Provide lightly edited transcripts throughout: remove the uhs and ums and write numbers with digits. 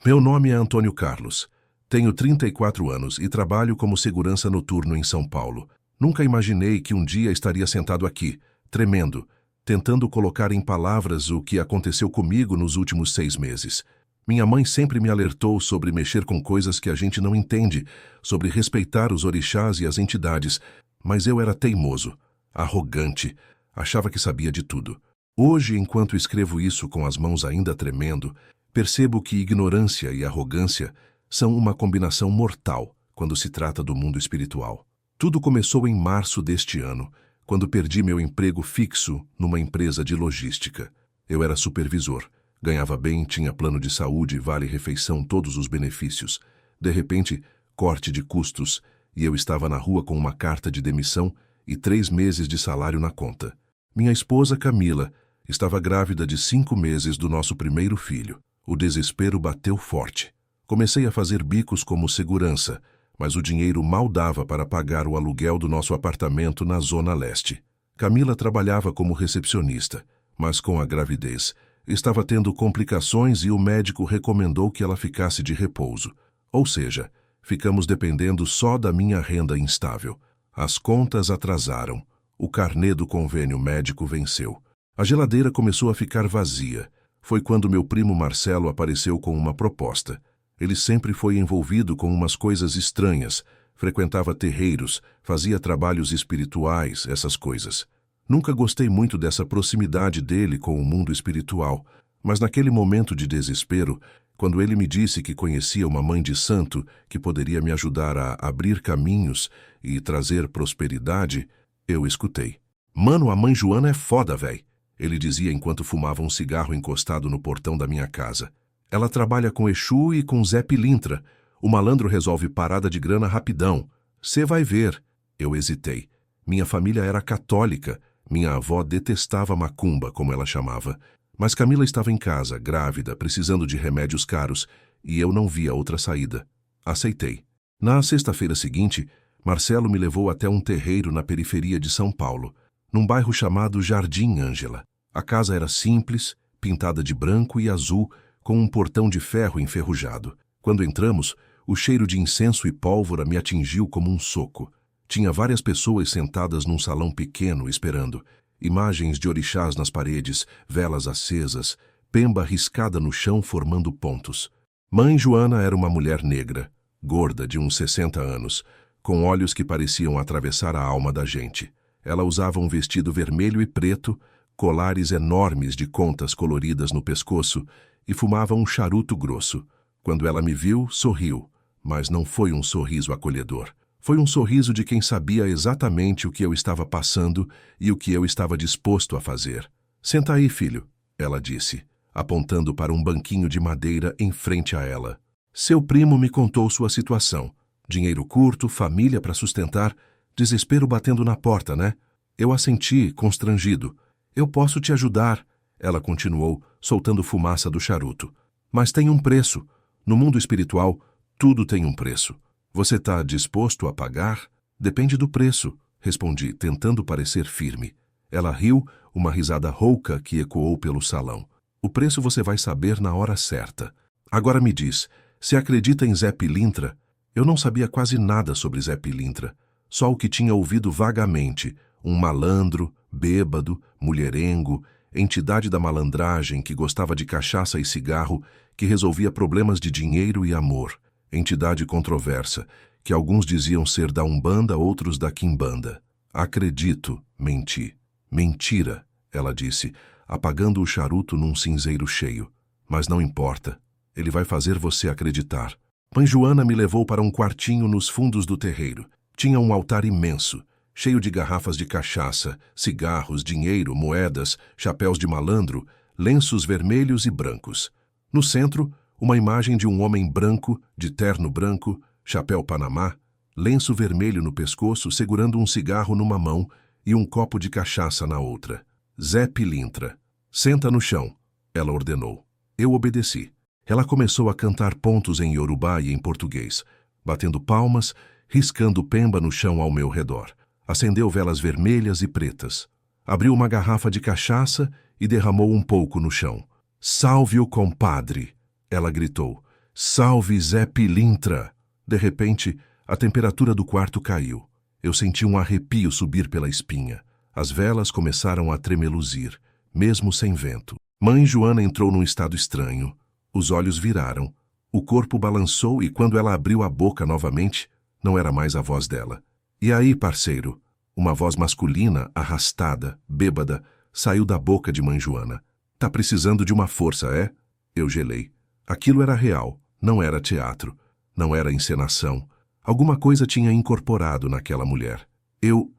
Meu nome é Antônio Carlos. Tenho 34 anos e trabalho como segurança noturno em São Paulo. Nunca imaginei que um dia estaria sentado aqui, tremendo, tentando colocar em palavras o que aconteceu comigo nos últimos 6 meses. Minha mãe sempre me alertou sobre mexer com coisas que a gente não entende, sobre respeitar os orixás e as entidades, mas eu era teimoso, arrogante, achava que sabia de tudo. Hoje, enquanto escrevo isso com as mãos ainda tremendo, percebo que ignorância e arrogância são uma combinação mortal quando se trata do mundo espiritual. Tudo começou em março deste ano, quando perdi meu emprego fixo numa empresa de logística. Eu era supervisor, ganhava bem, tinha plano de saúde, vale-refeição, todos os benefícios. De repente, corte de custos, e eu estava na rua com uma carta de demissão e 3 meses de salário na conta. Minha esposa, Camila, estava grávida de 5 meses do nosso primeiro filho. O desespero bateu forte. Comecei a fazer bicos como segurança, mas o dinheiro mal dava para pagar o aluguel do nosso apartamento na Zona Leste. Camila trabalhava como recepcionista, mas com a gravidez, estava tendo complicações e o médico recomendou que ela ficasse de repouso. Ou seja, ficamos dependendo só da minha renda instável. As contas atrasaram. O carnê do convênio médico venceu. A geladeira começou a ficar vazia. Foi quando meu primo Marcelo apareceu com uma proposta. Ele sempre foi envolvido com umas coisas estranhas, frequentava terreiros, fazia trabalhos espirituais, essas coisas. Nunca gostei muito dessa proximidade dele com o mundo espiritual, mas naquele momento de desespero, quando ele me disse que conhecia uma mãe de santo que poderia me ajudar a abrir caminhos e trazer prosperidade, eu escutei. Mano, a mãe Joana é foda, véi. Ele dizia enquanto fumava um cigarro encostado no portão da minha casa. Ela trabalha com Exu e com Zé Pilintra. O malandro resolve parada de grana rapidão. Cê vai ver. Eu hesitei. Minha família era católica. Minha avó detestava macumba, como ela chamava. Mas Camila estava em casa, grávida, precisando de remédios caros, e eu não via outra saída. Aceitei. Na sexta-feira seguinte, Marcelo me levou até um terreiro na periferia de São Paulo, num bairro chamado Jardim Ângela. A casa era simples, pintada de branco e azul, com um portão de ferro enferrujado. Quando entramos, o cheiro de incenso e pólvora me atingiu como um soco. Tinha várias pessoas sentadas num salão pequeno esperando. Imagens de orixás nas paredes, velas acesas, pemba riscada no chão formando pontos. Mãe Joana era uma mulher negra, gorda de uns 60 anos, com olhos que pareciam atravessar a alma da gente. Ela usava um vestido vermelho e preto, colares enormes de contas coloridas no pescoço e fumava um charuto grosso. Quando ela me viu, sorriu, mas não foi um sorriso acolhedor. Foi um sorriso de quem sabia exatamente o que eu estava passando e o que eu estava disposto a fazer. Senta aí, filho, ela disse, apontando para um banquinho de madeira em frente a ela. Seu primo me contou sua situação. Dinheiro curto, família para sustentar, desespero batendo na porta, né? Eu assenti, constrangido. Eu posso te ajudar, ela continuou, soltando fumaça do charuto. Mas tem um preço. No mundo espiritual, tudo tem um preço. Você está disposto a pagar? Depende do preço, respondi, tentando parecer firme. Ela riu, uma risada rouca que ecoou pelo salão. O preço você vai saber na hora certa. Agora me diz, você acredita em Zé Pilintra? Eu não sabia quase nada sobre Zé Pilintra, só o que tinha ouvido vagamente, um malandro, bêbado, mulherengo, entidade da malandragem que gostava de cachaça e cigarro, que resolvia problemas de dinheiro e amor, entidade controversa, que alguns diziam ser da Umbanda, outros da Quimbanda. Acredito, menti. Mentira, ela disse, apagando o charuto num cinzeiro cheio. Mas não importa, ele vai fazer você acreditar. Mãe Joana me levou para um quartinho nos fundos do terreiro. Tinha um altar imenso, cheio de garrafas de cachaça, cigarros, dinheiro, moedas, chapéus de malandro, lenços vermelhos e brancos. No centro, uma imagem de um homem branco, de terno branco, chapéu panamá, lenço vermelho no pescoço, segurando um cigarro numa mão e um copo de cachaça na outra. Zé Pilintra. Senta no chão, ela ordenou. Eu obedeci. Ela começou a cantar pontos em iorubá e em português, batendo palmas, riscando pemba no chão ao meu redor. Acendeu velas vermelhas e pretas. Abriu uma garrafa de cachaça e derramou um pouco no chão. Salve o compadre! Ela gritou. Salve, Zé Pilintra! De repente, a temperatura do quarto caiu. Eu senti um arrepio subir pela espinha. As velas começaram a tremeluzir, mesmo sem vento. Mãe Joana entrou num estado estranho. Os olhos viraram. O corpo balançou e quando ela abriu a boca novamente, não era mais a voz dela. E aí, parceiro? Uma voz masculina, arrastada, bêbada, saiu da boca de Mãe Joana. Tá precisando de uma força, é? Eu gelei. Aquilo era real, não era teatro, não era encenação. Alguma coisa tinha incorporado naquela mulher. Eu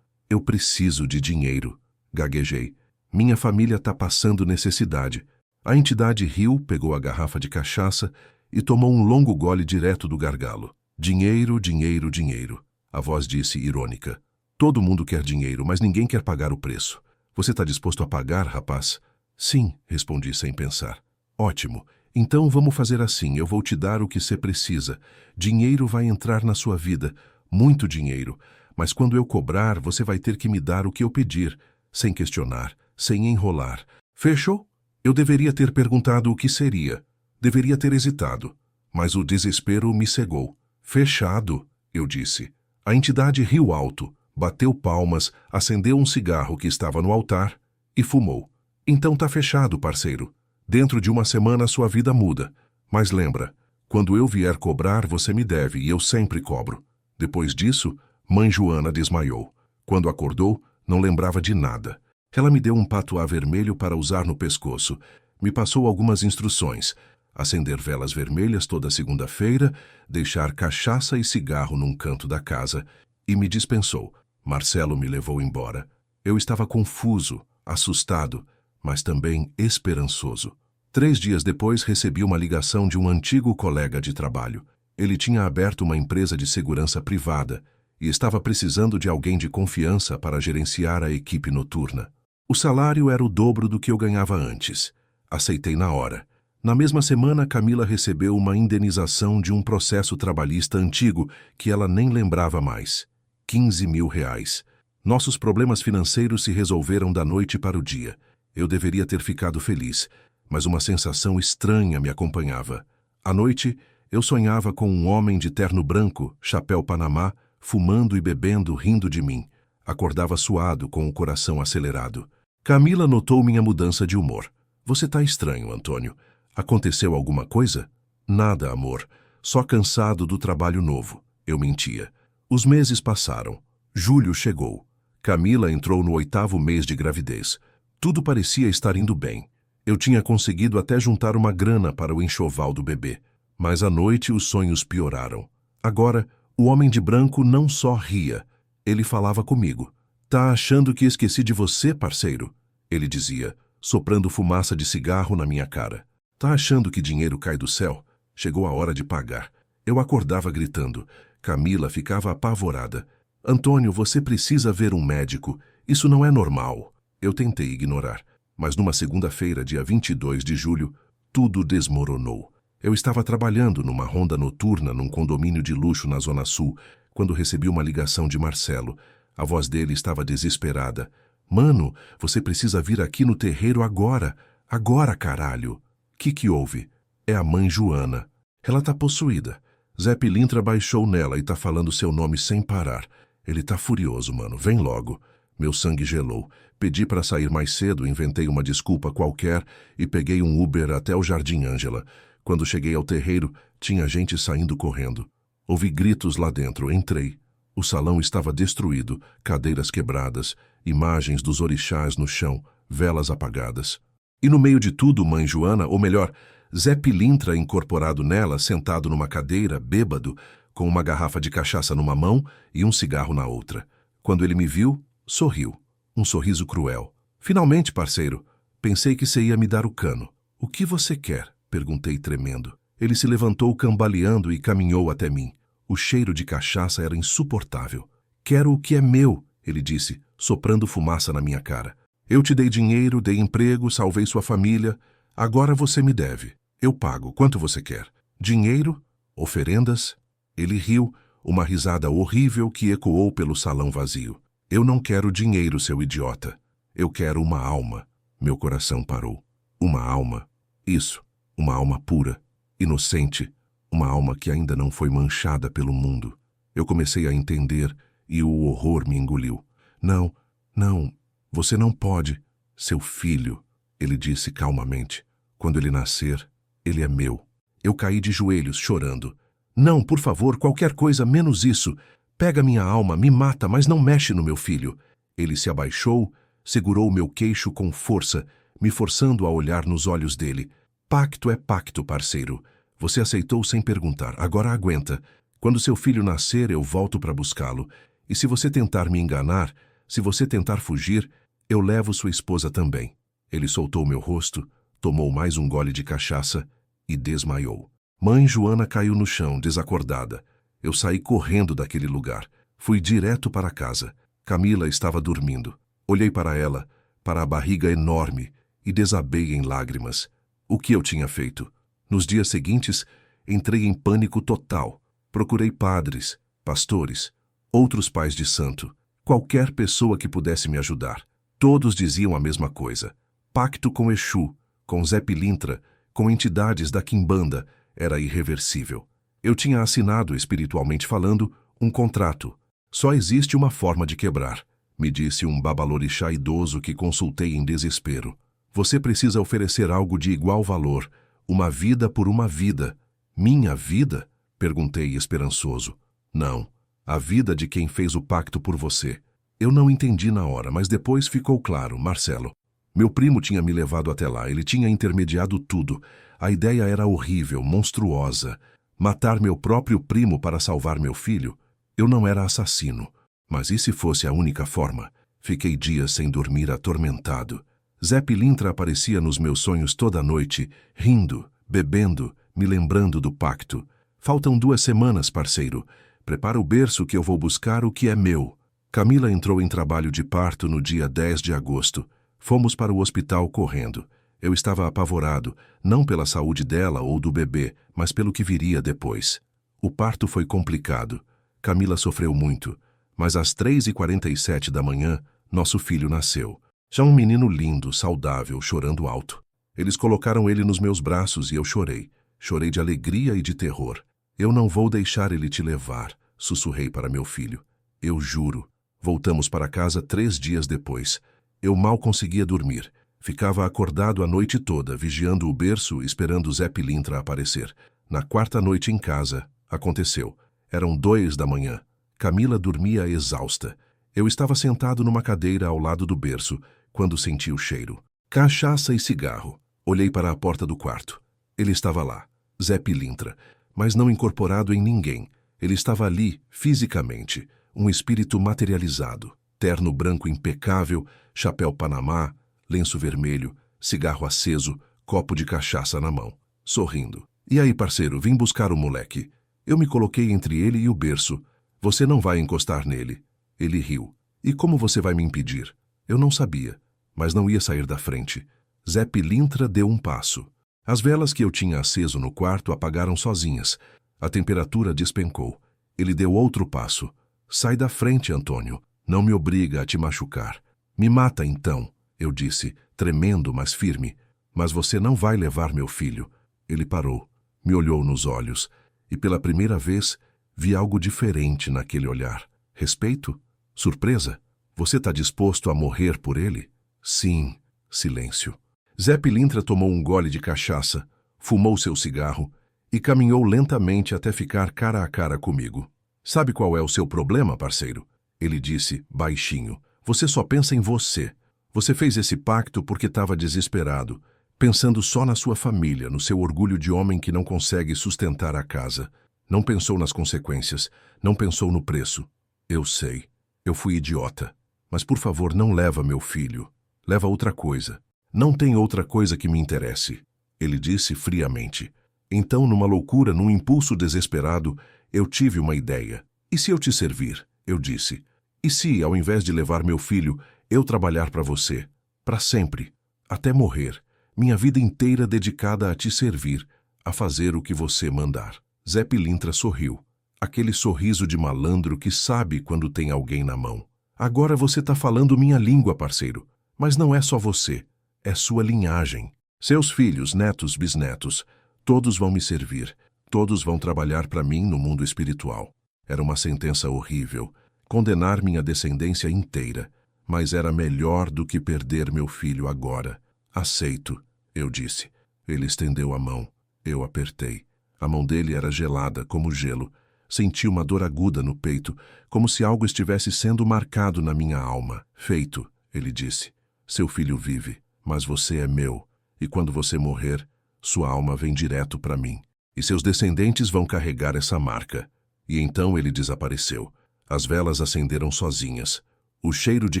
preciso de dinheiro, gaguejei. Minha família tá passando necessidade. A entidade riu, pegou a garrafa de cachaça e tomou um longo gole direto do gargalo. Dinheiro, dinheiro, dinheiro. A voz disse, irônica. Todo mundo quer dinheiro, mas ninguém quer pagar o preço. Você está disposto a pagar, rapaz? Sim, respondi sem pensar. Ótimo. Então vamos fazer assim, eu vou te dar o que você precisa. Dinheiro vai entrar na sua vida, muito dinheiro. Mas quando eu cobrar, você vai ter que me dar o que eu pedir, sem questionar, sem enrolar. Fechou? Eu deveria ter perguntado o que seria. Deveria ter hesitado. Mas o desespero me cegou. Fechado, eu disse. A entidade riu alto, bateu palmas, acendeu um cigarro que estava no altar e fumou. Então tá fechado, parceiro. Dentro de uma semana sua vida muda. Mas lembra, quando eu vier cobrar, você me deve e eu sempre cobro. Depois disso, Mãe Joana desmaiou. Quando acordou, não lembrava de nada. Ela me deu um patuá vermelho para usar no pescoço. Me passou algumas instruções. Acender velas vermelhas toda segunda-feira, deixar cachaça e cigarro num canto da casa. E me dispensou. Marcelo me levou embora. Eu estava confuso, assustado, mas também esperançoso. 3 dias depois recebi uma ligação de um antigo colega de trabalho. Ele tinha aberto uma empresa de segurança privada e estava precisando de alguém de confiança para gerenciar a equipe noturna. O salário era o dobro do que eu ganhava antes. Aceitei na hora. Na mesma semana, Camila recebeu uma indenização de um processo trabalhista antigo que ela nem lembrava mais. 15 mil reais. Nossos problemas financeiros se resolveram da noite para o dia. Eu deveria ter ficado feliz, mas uma sensação estranha me acompanhava. À noite, eu sonhava com um homem de terno branco, chapéu panamá, fumando e bebendo, rindo de mim. Acordava suado, com o coração acelerado. Camila notou minha mudança de humor. Você tá estranho, Antônio. Aconteceu alguma coisa? Nada, amor. Só cansado do trabalho novo. Eu mentia. Os meses passaram. Julho chegou. Camila entrou no 8º mês de gravidez. Tudo parecia estar indo bem. Eu tinha conseguido até juntar uma grana para o enxoval do bebê. Mas à noite os sonhos pioraram. Agora, o homem de branco não só ria. Ele falava comigo. Tá achando que esqueci de você, parceiro? Ele dizia, soprando fumaça de cigarro na minha cara. Tá achando que dinheiro cai do céu? Chegou a hora de pagar. Eu acordava gritando. Camila ficava apavorada. Antônio, você precisa ver um médico. Isso não é normal. Eu tentei ignorar. Mas numa segunda-feira, dia 22 de julho, tudo desmoronou. Eu estava trabalhando numa ronda noturna num condomínio de luxo na Zona Sul, quando recebi uma ligação de Marcelo. A voz dele estava desesperada. Mano, você precisa vir aqui no terreiro agora. Agora, caralho. Que houve? É a Mãe Joana. Ela tá possuída. Zé Pilintra baixou nela e tá falando seu nome sem parar. Ele tá furioso, mano. Vem logo. Meu sangue gelou. Pedi para sair mais cedo, inventei uma desculpa qualquer e peguei um Uber até o Jardim Ângela. Quando cheguei ao terreiro, tinha gente saindo correndo. Ouvi gritos lá dentro. Entrei. O salão estava destruído, cadeiras quebradas, imagens dos orixás no chão, velas apagadas. E no meio de tudo, Mãe Joana, ou melhor, Zé Pilintra incorporado nela, sentado numa cadeira, bêbado, com uma garrafa de cachaça numa mão e um cigarro na outra. Quando ele me viu, sorriu. Um sorriso cruel. Finalmente, parceiro. Pensei que você ia me dar o cano. O que você quer? Perguntei tremendo. Ele se levantou cambaleando e caminhou até mim. O cheiro de cachaça era insuportável. Quero o que é meu, ele disse, soprando fumaça na minha cara. Eu te dei dinheiro, dei emprego, salvei sua família. Agora você me deve. Eu pago. Quanto você quer? Dinheiro? Oferendas? Ele riu, uma risada horrível que ecoou pelo salão vazio. Eu não quero dinheiro, seu idiota. Eu quero uma alma. Meu coração parou. Uma alma? Isso, uma alma pura, inocente, uma alma que ainda não foi manchada pelo mundo. Eu comecei a entender e o horror me engoliu. Não, não, você não pode. Seu filho, ele disse calmamente. Quando ele nascer, ele é meu. Eu caí de joelhos, chorando. Não, por favor, qualquer coisa menos isso. Pega minha alma, me mata, mas não mexe no meu filho. Ele se abaixou, segurou meu queixo com força, me forçando a olhar nos olhos dele. Pacto é pacto, parceiro. Você aceitou sem perguntar. Agora aguenta. Quando seu filho nascer, eu volto para buscá-lo. E se você tentar me enganar, se você tentar fugir, eu levo sua esposa também. Ele soltou meu rosto, tomou mais um gole de cachaça e desmaiou. Mãe Joana caiu no chão, desacordada. Eu saí correndo daquele lugar. Fui direto para casa. Camila estava dormindo. Olhei para ela, para a barriga enorme, e desabei em lágrimas. O que eu tinha feito? Nos dias seguintes, entrei em pânico total. Procurei padres, pastores, outros pais de santo, qualquer pessoa que pudesse me ajudar. Todos diziam a mesma coisa. Pacto com Exu, com Zé Pilintra, com entidades da Quimbanda, era irreversível. Eu tinha assinado, espiritualmente falando, um contrato. Só existe uma forma de quebrar, me disse um babalorixá idoso que consultei em desespero. Você precisa oferecer algo de igual valor, uma vida por uma vida. Minha vida? Perguntei esperançoso. Não, a vida de quem fez o pacto por você. Eu não entendi na hora, mas depois ficou claro, Marcelo. Meu primo tinha me levado até lá, ele tinha intermediado tudo. A ideia era horrível, monstruosa. Matar meu próprio primo para salvar meu filho? Eu não era assassino. Mas e se fosse a única forma? Fiquei dias sem dormir, atormentado. Zé Pilintra aparecia nos meus sonhos toda noite, rindo, bebendo, me lembrando do pacto. Faltam 2 semanas, parceiro. Prepara o berço que eu vou buscar o que é meu. Camila entrou em trabalho de parto no dia 10 de agosto. Fomos para o hospital correndo. Eu estava apavorado, não pela saúde dela ou do bebê, mas pelo que viria depois. O parto foi complicado. Camila sofreu muito, mas às 3h47 da manhã, nosso filho nasceu. Já um menino lindo, saudável, chorando alto. Eles colocaram ele nos meus braços e eu chorei. Chorei de alegria e de terror. Eu não vou deixar ele te levar, sussurrei para meu filho. Eu juro. Voltamos para casa 3 dias depois. Eu mal conseguia dormir. Ficava acordado a noite toda, vigiando o berço, esperando Zé Pilintra aparecer. Na 4ª noite em casa, aconteceu. Eram 2 da manhã. Camila dormia exausta. Eu estava sentado numa cadeira ao lado do berço, quando senti o cheiro. Cachaça e cigarro. Olhei para a porta do quarto. Ele estava lá, Zé Pilintra, mas não incorporado em ninguém. Ele estava ali, fisicamente, um espírito materializado. Terno branco impecável, chapéu panamá, lenço vermelho, cigarro aceso, copo de cachaça na mão, sorrindo. E aí, parceiro, vim buscar o moleque. Eu me coloquei entre ele e o berço. Você não vai encostar nele. Ele riu. E como você vai me impedir? Eu não sabia, mas não ia sair da frente. Zé Pilintra deu um passo. As velas que eu tinha aceso no quarto apagaram sozinhas. A temperatura despencou. Ele deu outro passo. Sai da frente, Antônio. Não me obriga a te machucar. Me mata então, eu disse, tremendo, mas firme. Mas você não vai levar meu filho. Ele parou, me olhou nos olhos, e pela primeira vez vi algo diferente naquele olhar. Respeito? Surpresa? Você está disposto a morrer por ele? Sim. Silêncio. Zé Pilintra tomou um gole de cachaça, fumou seu cigarro e caminhou lentamente até ficar cara a cara comigo. Sabe qual é o seu problema, parceiro? Ele disse, baixinho. Você só pensa em você. Você fez esse pacto porque estava desesperado, pensando só na sua família, no seu orgulho de homem que não consegue sustentar a casa. Não pensou nas consequências, não pensou no preço. Eu sei. Eu fui idiota. Mas por favor, não leva meu filho. Leva outra coisa. Não tem outra coisa que me interesse. Ele disse friamente. Então, numa loucura, num impulso desesperado, eu tive uma ideia. E se eu te servir? Eu disse. E se, ao invés de levar meu filho, eu trabalhar para você? Para sempre. Até morrer. Minha vida inteira dedicada a te servir, a fazer o que você mandar. Zé Pilintra sorriu. Aquele sorriso de malandro que sabe quando tem alguém na mão. Agora você está falando minha língua, parceiro. Mas não é só você. É sua linhagem. Seus filhos, netos, bisnetos, todos vão me servir. Todos vão trabalhar para mim no mundo espiritual. Era uma sentença horrível, condenar minha descendência inteira, mas era melhor do que perder meu filho agora. Aceito, eu disse. Ele estendeu a mão. Eu apertei. A mão dele era gelada, como gelo. Senti uma dor aguda no peito, como se algo estivesse sendo marcado na minha alma. Feito, ele disse. Seu filho vive, mas você é meu, e quando você morrer, sua alma vem direto para mim. E seus descendentes vão carregar essa marca. E então ele desapareceu. As velas acenderam sozinhas. O cheiro de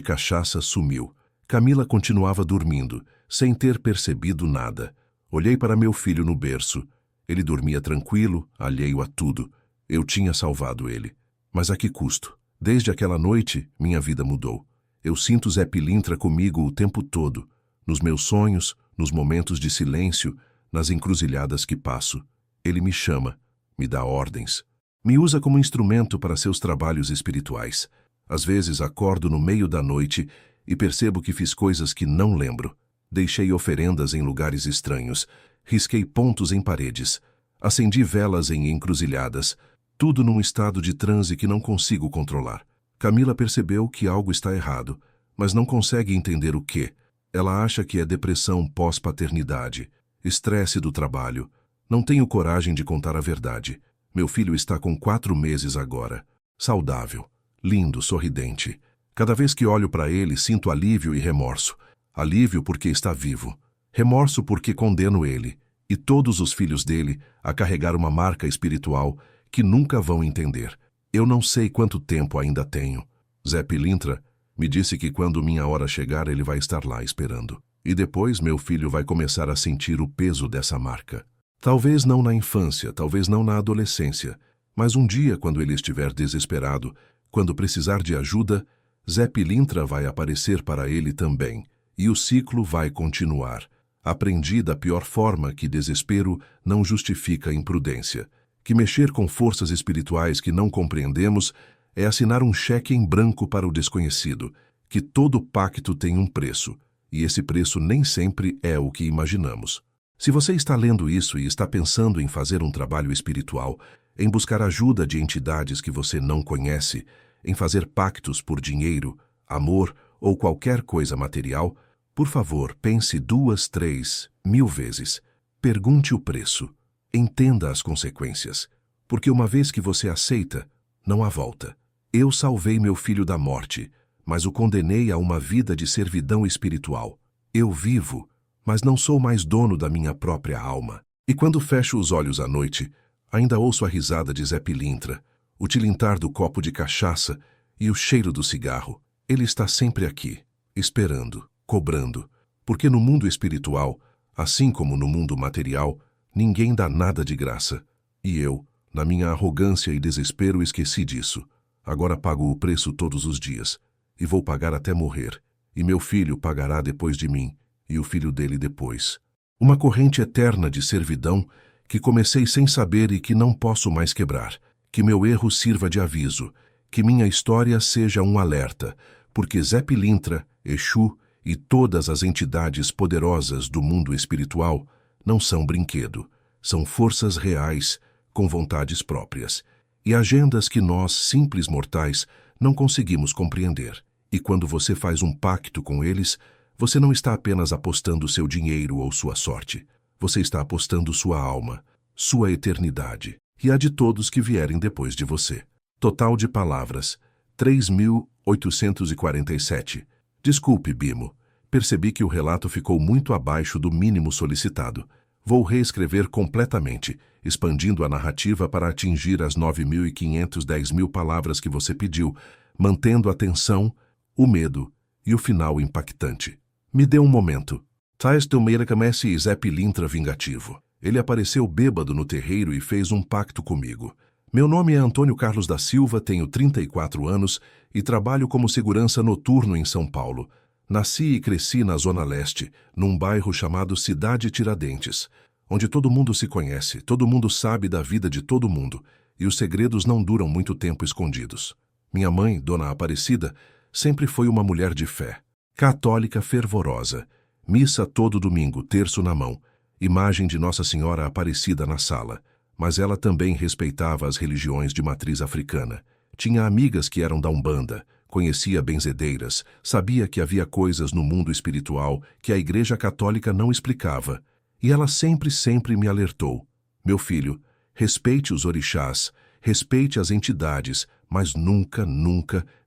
cachaça sumiu. Camila continuava dormindo, sem ter percebido nada. Olhei para meu filho no berço. Ele dormia tranquilo, alheio a tudo. Eu tinha salvado ele. Mas a que custo? Desde aquela noite, minha vida mudou. Eu sinto Zé Pilintra comigo o tempo todo. Nos meus sonhos, nos momentos de silêncio, nas encruzilhadas que passo. Ele me chama, me dá ordens. Me usa como instrumento para seus trabalhos espirituais. Às vezes acordo no meio da noite e percebo que fiz coisas que não lembro. Deixei oferendas em lugares estranhos, risquei pontos em paredes, acendi velas em encruzilhadas, tudo num estado de transe que não consigo controlar. Camila percebeu que algo está errado, mas não consegue entender o quê. Ela acha que é depressão pós-paternidade, estresse do trabalho. Não tenho coragem de contar a verdade. Meu filho está com 4 meses agora. Saudável, lindo, sorridente. Cada vez que olho para ele, sinto alívio e remorso. Alívio porque está vivo. Remorso porque condeno ele, e todos os filhos dele, a carregar uma marca espiritual que nunca vão entender. Eu não sei quanto tempo ainda tenho. Zé Pilintra me disse que quando minha hora chegar, ele vai estar lá esperando. E depois meu filho vai começar a sentir o peso dessa marca. Talvez não na infância, talvez não na adolescência, mas um dia, quando ele estiver desesperado, quando precisar de ajuda, Zé Pilintra vai aparecer para ele também, e o ciclo vai continuar. Aprendi da pior forma que desespero não justifica imprudência, que mexer com forças espirituais que não compreendemos é assinar um cheque em branco para o desconhecido, que todo pacto tem um preço, e esse preço nem sempre é o que imaginamos. Se você está lendo isso e está pensando em fazer um trabalho espiritual, em buscar ajuda de entidades que você não conhece, em fazer pactos por dinheiro, amor ou qualquer coisa material, por favor, pense 2, 3, 1000 vezes. Pergunte o preço. Entenda as consequências. Porque uma vez que você aceita, não há volta. Eu salvei meu filho da morte, mas o condenei a uma vida de servidão espiritual. Eu vivo, mas não sou mais dono da minha própria alma. E quando fecho os olhos à noite, ainda ouço a risada de Zé Pilintra, o tilintar do copo de cachaça e o cheiro do cigarro. Ele está sempre aqui, esperando, cobrando, porque no mundo espiritual, assim como no mundo material, ninguém dá nada de graça. E eu, na minha arrogância e desespero, esqueci disso. Agora pago o preço todos os dias, e vou pagar até morrer, e meu filho pagará depois de mim, e o filho dele depois. Uma corrente eterna de servidão que comecei sem saber e que não posso mais quebrar. Que meu erro sirva de aviso, que minha história seja um alerta, porque Zé Pilintra, Exu e todas as entidades poderosas do mundo espiritual não são brinquedo, são forças reais com vontades próprias e agendas que nós, simples mortais, não conseguimos compreender. E quando você faz um pacto com eles, você não está apenas apostando seu dinheiro ou sua sorte. Você está apostando sua alma, sua eternidade e a de todos que vierem depois de você. Total de palavras, 3.847. Desculpe, Bimo. Percebi que o relato ficou muito abaixo do mínimo solicitado. Vou reescrever completamente, expandindo a narrativa para atingir as 9.500, 10.000 palavras que você pediu, mantendo a tensão, o medo e o final impactante. Me dê um momento. Tais Tomeira Camesse e Zé Pilintra vingativo. Ele apareceu bêbado no terreiro e fez um pacto comigo. Meu nome é Antônio Carlos da Silva, tenho 34 anos e trabalho como segurança noturno em São Paulo. Nasci e cresci na Zona Leste, num bairro chamado Cidade Tiradentes, onde todo mundo se conhece, todo mundo sabe da vida de todo mundo, e os segredos não duram muito tempo escondidos. Minha mãe, Dona Aparecida, sempre foi uma mulher de fé. Católica fervorosa, missa todo domingo, terço na mão, imagem de Nossa Senhora Aparecida na sala, mas ela também respeitava as religiões de matriz africana. Tinha amigas que eram da Umbanda, conhecia benzedeiras, sabia que havia coisas no mundo espiritual que a Igreja Católica não explicava. E ela sempre me alertou: meu filho, respeite os orixás, respeite as entidades, mas nunca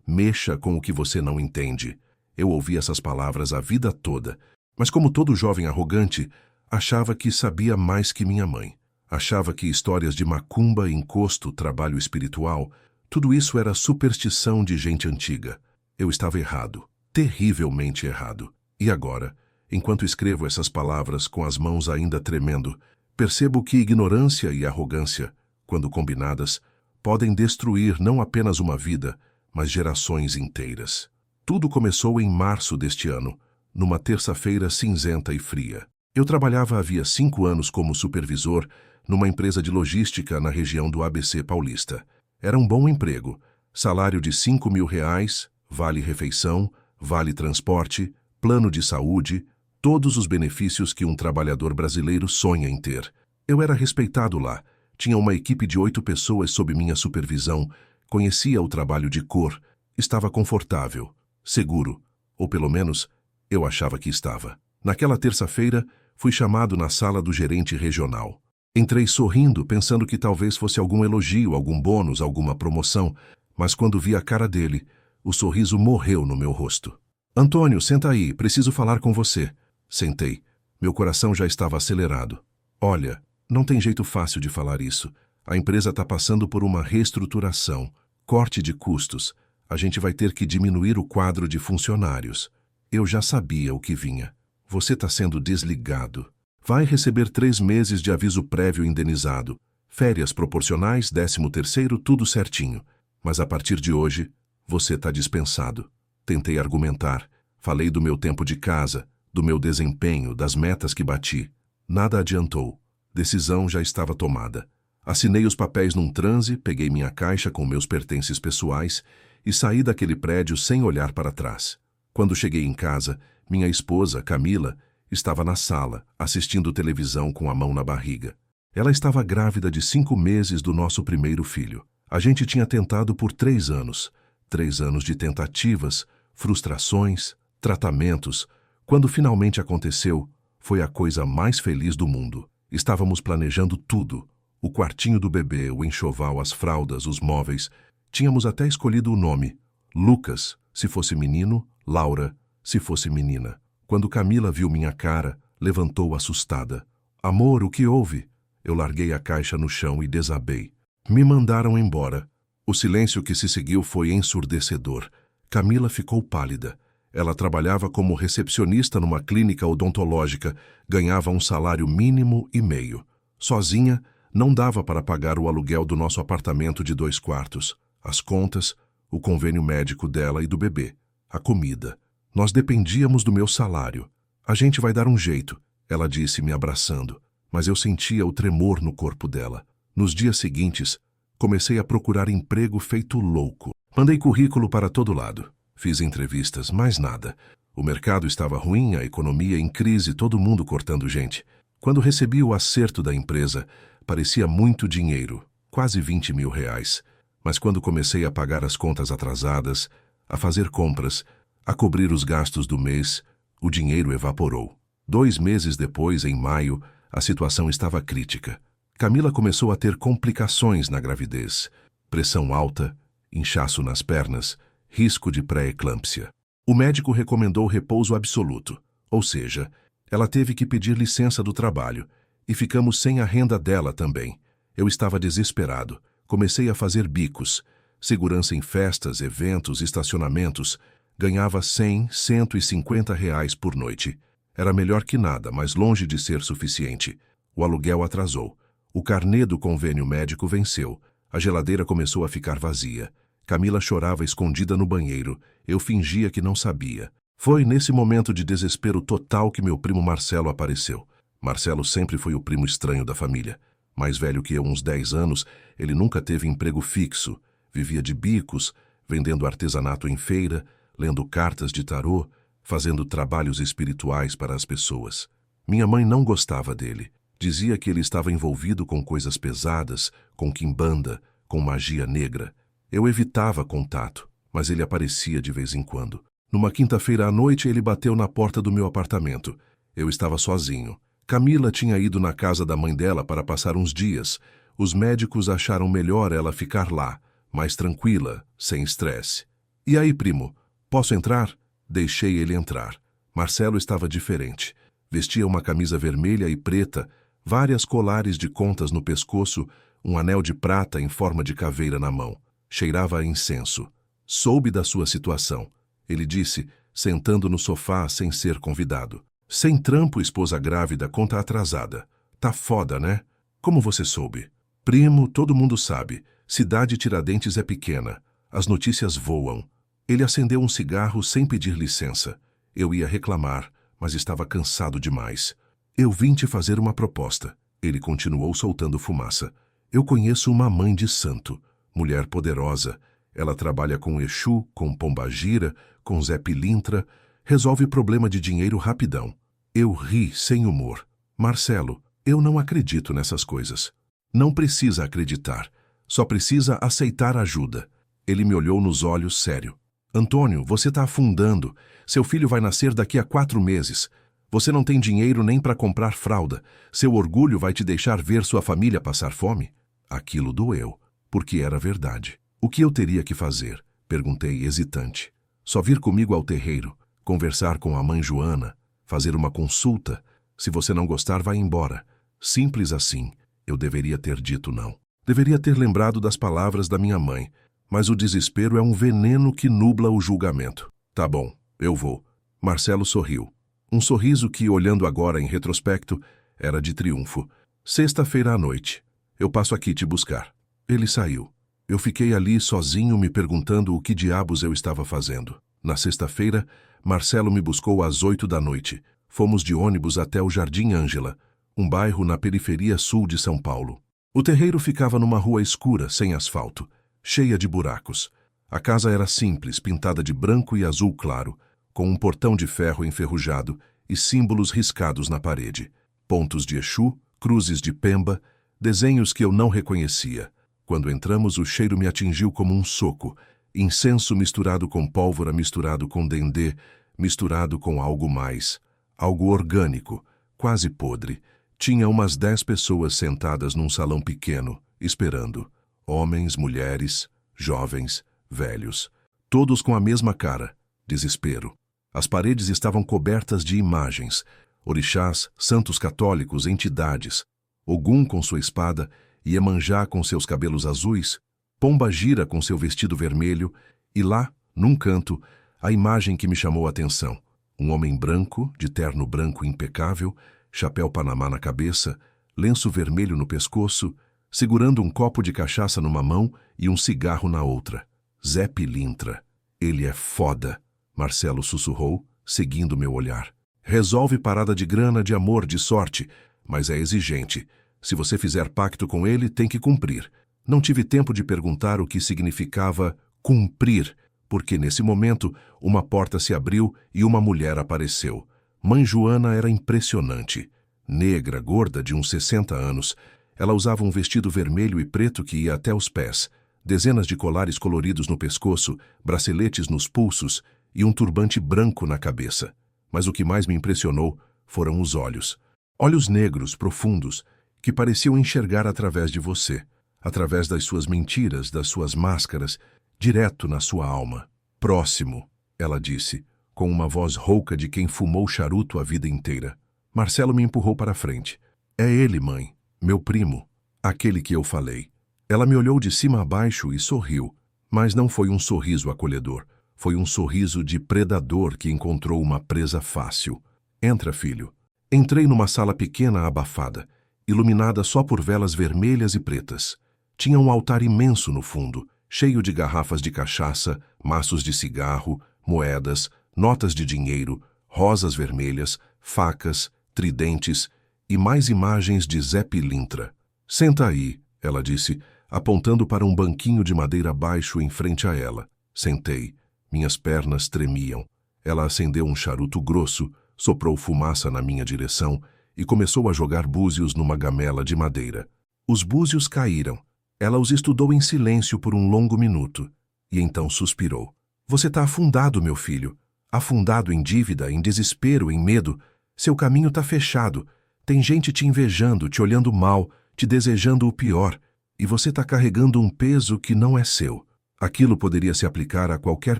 mexa com o que você não entende. Eu ouvi essas palavras a vida toda, mas como todo jovem arrogante, achava que sabia mais que minha mãe. Achava que histórias de macumba, encosto, trabalho espiritual, tudo isso era superstição de gente antiga. Eu estava errado, terrivelmente errado. E agora, enquanto escrevo essas palavras com as mãos ainda tremendo, percebo que ignorância e arrogância, quando combinadas, podem destruir não apenas uma vida, mas gerações inteiras. Tudo começou em março deste ano, numa terça-feira cinzenta e fria. Eu trabalhava havia 5 anos como supervisor numa empresa de logística na região do ABC Paulista. Era um bom emprego, salário de R$ 5.000, vale-refeição, vale-transporte, plano de saúde, todos os benefícios que um trabalhador brasileiro sonha em ter. Eu era respeitado lá, tinha uma equipe de 8 pessoas sob minha supervisão, conhecia o trabalho de cor, estava confortável, seguro, ou pelo menos eu achava que estava. Naquela terça-feira, fui chamado na sala do gerente regional. Entrei sorrindo, pensando que talvez fosse algum elogio, algum bônus, alguma promoção, mas quando vi a cara dele, o sorriso morreu no meu rosto. Antônio, senta aí, preciso falar com você. Sentei. Meu coração já estava acelerado. Olha, não tem jeito fácil de falar isso. A empresa está passando por uma reestruturação, corte de custos. A gente vai ter que diminuir o quadro de funcionários. Eu já sabia o que vinha. Você está sendo desligado. Vai receber 3 meses de aviso prévio indenizado, férias proporcionais, 13º, tudo certinho. Mas a partir de hoje, você está dispensado. Tentei argumentar. Falei do meu tempo de casa, do meu desempenho, das metas que bati. Nada adiantou. Decisão já estava tomada. Assinei os papéis num transe, peguei minha caixa com meus pertences pessoais e saí daquele prédio sem olhar para trás. Quando cheguei em casa, minha esposa, Camila, estava na sala, assistindo televisão com a mão na barriga. Ela estava grávida de 5 meses do nosso primeiro filho. A gente tinha tentado por 3 anos. 3 anos de tentativas, frustrações, tratamentos. Quando finalmente aconteceu, foi a coisa mais feliz do mundo. Estávamos planejando tudo. O quartinho do bebê, o enxoval, as fraldas, os móveis. Tínhamos até escolhido o nome. Lucas, se fosse menino, Laura, se fosse menina. Quando Camila viu minha cara, levantou assustada. Amor, o que houve? Eu larguei a caixa no chão e desabei. Me mandaram embora. O silêncio que se seguiu foi ensurdecedor. Camila ficou pálida. Ela trabalhava como recepcionista numa clínica odontológica, ganhava um salário mínimo e meio. Sozinha, não dava para pagar o aluguel do nosso apartamento de 2 quartos, as contas, o convênio médico dela e do bebê, a comida. Nós dependíamos do meu salário. A gente vai dar um jeito, ela disse me abraçando, mas eu sentia o tremor no corpo dela. Nos dias seguintes, comecei a procurar emprego feito louco. Mandei currículo para todo lado. Fiz entrevistas, mais nada. O mercado estava ruim, a economia em crise, todo mundo cortando gente. Quando recebi o acerto da empresa, parecia muito dinheiro, quase R$ 20.000. Mas quando comecei a pagar as contas atrasadas, a fazer compras, a cobrir os gastos do mês, o dinheiro evaporou. 2 meses depois, em maio, a situação estava crítica. Camila começou a ter complicações na gravidez, pressão alta, inchaço nas pernas, risco de pré-eclâmpsia. O médico recomendou repouso absoluto, ou seja, ela teve que pedir licença do trabalho, e ficamos sem a renda dela também. Eu estava desesperado, comecei a fazer bicos, segurança em festas, eventos, estacionamentos, ganhava R$ 150 por noite. Era melhor que nada, mas longe de ser suficiente. O aluguel atrasou. O carnê do convênio médico venceu. A geladeira começou a ficar vazia. Camila chorava escondida no banheiro. Eu fingia que não sabia. Foi nesse momento de desespero total que meu primo Marcelo apareceu. Marcelo sempre foi o primo estranho da família. Mais velho que eu uns 10 anos, ele nunca teve emprego fixo. Vivia de bicos, vendendo artesanato em feira, lendo cartas de tarô, fazendo trabalhos espirituais para as pessoas. Minha mãe não gostava dele. Dizia que ele estava envolvido com coisas pesadas, com quimbanda, com magia negra. Eu evitava contato, mas ele aparecia de vez em quando. Numa quinta-feira à noite, ele bateu na porta do meu apartamento. Eu estava sozinho. Camila tinha ido na casa da mãe dela para passar uns dias. Os médicos acharam melhor ela ficar lá, mais tranquila, sem estresse. E aí, primo, posso entrar? Deixei ele entrar. Marcelo estava diferente. Vestia uma camisa vermelha e preta, várias colares de contas no pescoço, um anel de prata em forma de caveira na mão. Cheirava a incenso. Soube da sua situação. Ele disse, sentando no sofá sem ser convidado. Sem trampo, esposa grávida, conta atrasada. Tá foda, né? Como você soube? Primo, todo mundo sabe. Cidade Tiradentes é pequena. As notícias voam. Ele acendeu um cigarro sem pedir licença. Eu ia reclamar, mas estava cansado demais. Eu vim te fazer uma proposta. Ele continuou soltando fumaça. Eu conheço uma mãe de santo, mulher poderosa. Ela trabalha com Exu, com Pombagira, com Zé Pilintra, resolve problema de dinheiro rapidão. Eu ri sem humor. Marcelo, eu não acredito nessas coisas. Não precisa acreditar, só precisa aceitar ajuda. Ele me olhou nos olhos sério. Antônio, você está afundando. Seu filho vai nascer daqui a 4 meses. Você não tem dinheiro nem para comprar fralda. Seu orgulho vai te deixar ver sua família passar fome? Aquilo doeu, porque era verdade. O que eu teria que fazer? Perguntei, hesitante. Só vir comigo ao terreiro, conversar com a mãe Joana, fazer uma consulta. Se você não gostar, vai embora. Simples assim. Eu deveria ter dito não. Deveria ter lembrado das palavras da minha mãe, mas o desespero é um veneno que nubla o julgamento. Tá bom, eu vou. Marcelo sorriu. Um sorriso que, olhando agora em retrospecto, era de triunfo. Sexta-feira à noite. Eu passo aqui te buscar. Ele saiu. Eu fiquei ali sozinho me perguntando o que diabos eu estava fazendo. Na sexta-feira, Marcelo me buscou às 8 da noite. Fomos de ônibus até o Jardim Ângela, um bairro na periferia sul de São Paulo. O terreiro ficava numa rua escura, sem asfalto, cheia de buracos. A casa era simples, pintada de branco e azul claro, com um portão de ferro enferrujado e símbolos riscados na parede. Pontos de Exu, cruzes de Pemba, desenhos que eu não reconhecia. Quando entramos, o cheiro me atingiu como um soco. Incenso misturado com pólvora, misturado com dendê, misturado com algo mais. Algo orgânico, quase podre. Tinha umas 10 pessoas sentadas num salão pequeno, esperando. Homens, mulheres, jovens, velhos. Todos com a mesma cara. Desespero. As paredes estavam cobertas de imagens. Orixás, santos católicos, entidades. Ogum com sua espada, Iemanjá com seus cabelos azuis, Pombagira com seu vestido vermelho, e lá, num canto, a imagem que me chamou a atenção. Um homem branco, de terno branco impecável, chapéu panamá na cabeça, lenço vermelho no pescoço, segurando um copo de cachaça numa mão e um cigarro na outra. Zé Pilintra. Ele é foda, Marcelo sussurrou, seguindo meu olhar. Resolve parada de grana, de amor, de sorte, mas é exigente. Se você fizer pacto com ele, tem que cumprir. Não tive tempo de perguntar o que significava cumprir, porque nesse momento uma porta se abriu e uma mulher apareceu. Mãe Joana era impressionante. Negra, gorda, de uns 60 anos. Ela usava um vestido vermelho e preto que ia até os pés, dezenas de colares coloridos no pescoço, braceletes nos pulsos e um turbante branco na cabeça. Mas o que mais me impressionou foram os olhos. Olhos negros, profundos, que pareciam enxergar através de você, através das suas mentiras, das suas máscaras, direto na sua alma. Próximo, ela disse, com uma voz rouca de quem fumou charuto a vida inteira. Marcelo me empurrou para a frente. É ele, mãe, meu primo, aquele que eu falei. Ela me olhou de cima a baixo e sorriu, mas não foi um sorriso acolhedor. Foi um sorriso de predador que encontrou uma presa fácil. Entra, filho. Entrei numa sala pequena abafada, iluminada só por velas vermelhas e pretas. Tinha um altar imenso no fundo, cheio de garrafas de cachaça, maços de cigarro, moedas, notas de dinheiro, rosas vermelhas, facas, tridentes e mais imagens de Zé Pilintra. Senta aí, ela disse, apontando para um banquinho de madeira baixo em frente a ela. Sentei. Minhas pernas tremiam. Ela acendeu um charuto grosso, soprou fumaça na minha direção e começou a jogar búzios numa gamela de madeira. Os búzios caíram. Ela os estudou em silêncio por um longo minuto, e então suspirou. Você está afundado, meu filho. Afundado em dívida, em desespero, em medo. Seu caminho está fechado. Tem gente te invejando, te olhando mal, te desejando o pior, e você está carregando um peso que não é seu. Aquilo poderia se aplicar a qualquer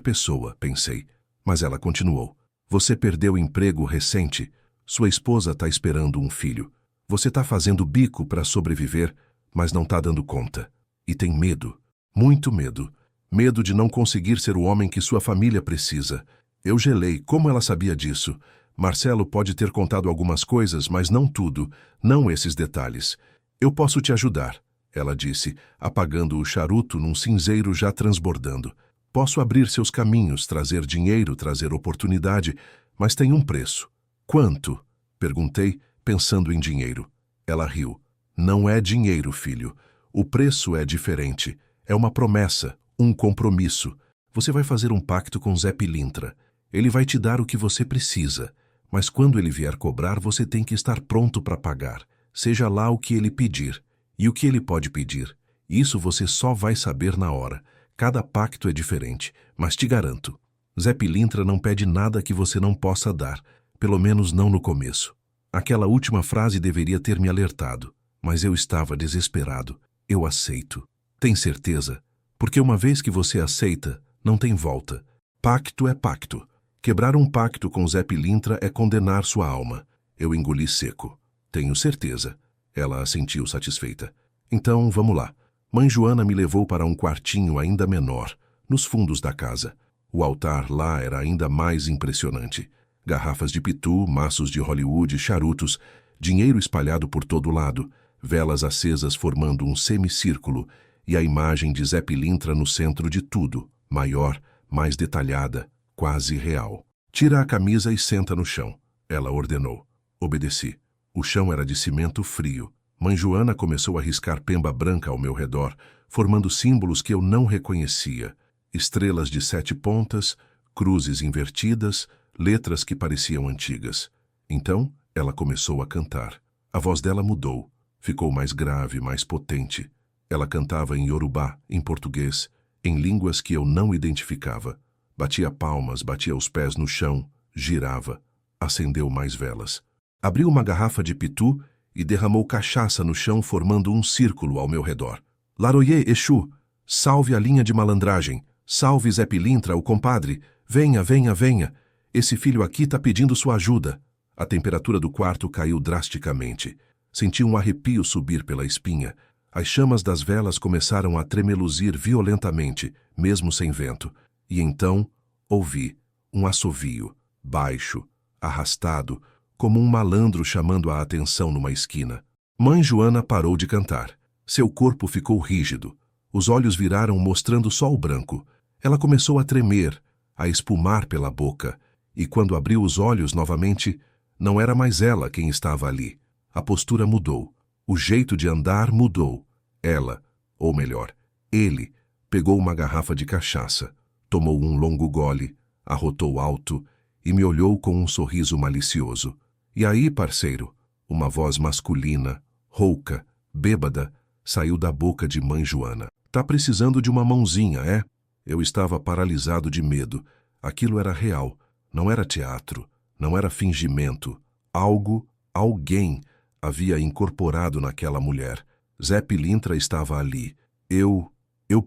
pessoa, pensei, mas ela continuou. Você perdeu emprego recente. Sua esposa está esperando um filho. Você está fazendo bico para sobreviver, mas não está dando conta. E tem medo, muito medo. Medo de não conseguir ser o homem que sua família precisa. Eu gelei. Como ela sabia disso? Marcelo pode ter contado algumas coisas, mas não tudo, não esses detalhes. Eu posso te ajudar, ela disse, apagando o charuto num cinzeiro já transbordando. Posso abrir seus caminhos, trazer dinheiro, trazer oportunidade, mas tem um preço. Quanto? Perguntei, pensando em dinheiro. Ela riu. Não é dinheiro, filho. O preço é diferente. É uma promessa, um compromisso. Você vai fazer um pacto com Zé Pilintra. Ele vai te dar o que você precisa. Mas quando ele vier cobrar, você tem que estar pronto para pagar, seja lá o que ele pedir. E o que ele pode pedir? Isso você só vai saber na hora. Cada pacto é diferente, mas te garanto. Zé Pilintra não pede nada que você não possa dar, pelo menos não no começo. Aquela última frase deveria ter me alertado, mas eu estava desesperado. Eu aceito. Tem certeza? Porque uma vez que você aceita, não tem volta. Pacto é pacto. Quebrar um pacto com Zé Pilintra é condenar sua alma. Eu engoli seco. Tenho certeza. Ela assentiu satisfeita. Então, vamos lá. Mãe Joana me levou para um quartinho ainda menor, nos fundos da casa. O altar lá era ainda mais impressionante. Garrafas de pitu, maços de Hollywood, charutos, dinheiro espalhado por todo lado, velas acesas formando um semicírculo e a imagem de Zé Pilintra no centro de tudo, maior, mais detalhada, quase real. Tira a camisa e senta no chão, ela ordenou. Obedeci. O chão era de cimento frio. Mãe Joana começou a riscar pemba branca ao meu redor, formando símbolos que eu não reconhecia. Estrelas de 7 pontas, cruzes invertidas, letras que pareciam antigas. Então, ela começou a cantar. A voz dela mudou. Ficou mais grave, mais potente. Ela cantava em Yorubá, em português, em línguas que eu não identificava. Batia palmas, batia os pés no chão, girava. Acendeu mais velas. Abriu uma garrafa de pitu e derramou cachaça no chão, formando um círculo ao meu redor. Laroyê, Exu, salve a linha de malandragem. Salve Zé Pilintra, o compadre. Venha, venha, venha. Esse filho aqui tá pedindo sua ajuda. A temperatura do quarto caiu drasticamente. Senti um arrepio subir pela espinha. As chamas das velas começaram a tremeluzir violentamente, mesmo sem vento. E então, ouvi um assovio, baixo, arrastado, como um malandro chamando a atenção numa esquina. Mãe Joana parou de cantar. Seu corpo ficou rígido. Os olhos viraram mostrando só o branco. Ela começou a tremer, a espumar pela boca. E quando abriu os olhos novamente, não era mais ela quem estava ali. A postura mudou. O jeito de andar mudou. Ela, ou melhor, ele, pegou uma garrafa de cachaça, tomou um longo gole, arrotou alto e me olhou com um sorriso malicioso. E aí, parceiro, uma voz masculina, rouca, bêbada, saiu da boca de Mãe Joana. Tá precisando de uma mãozinha, é? Eu estava paralisado de medo. Aquilo era real, não era teatro, não era fingimento. Algo, alguém, havia incorporado naquela mulher. Zé Pilintra estava ali. Eu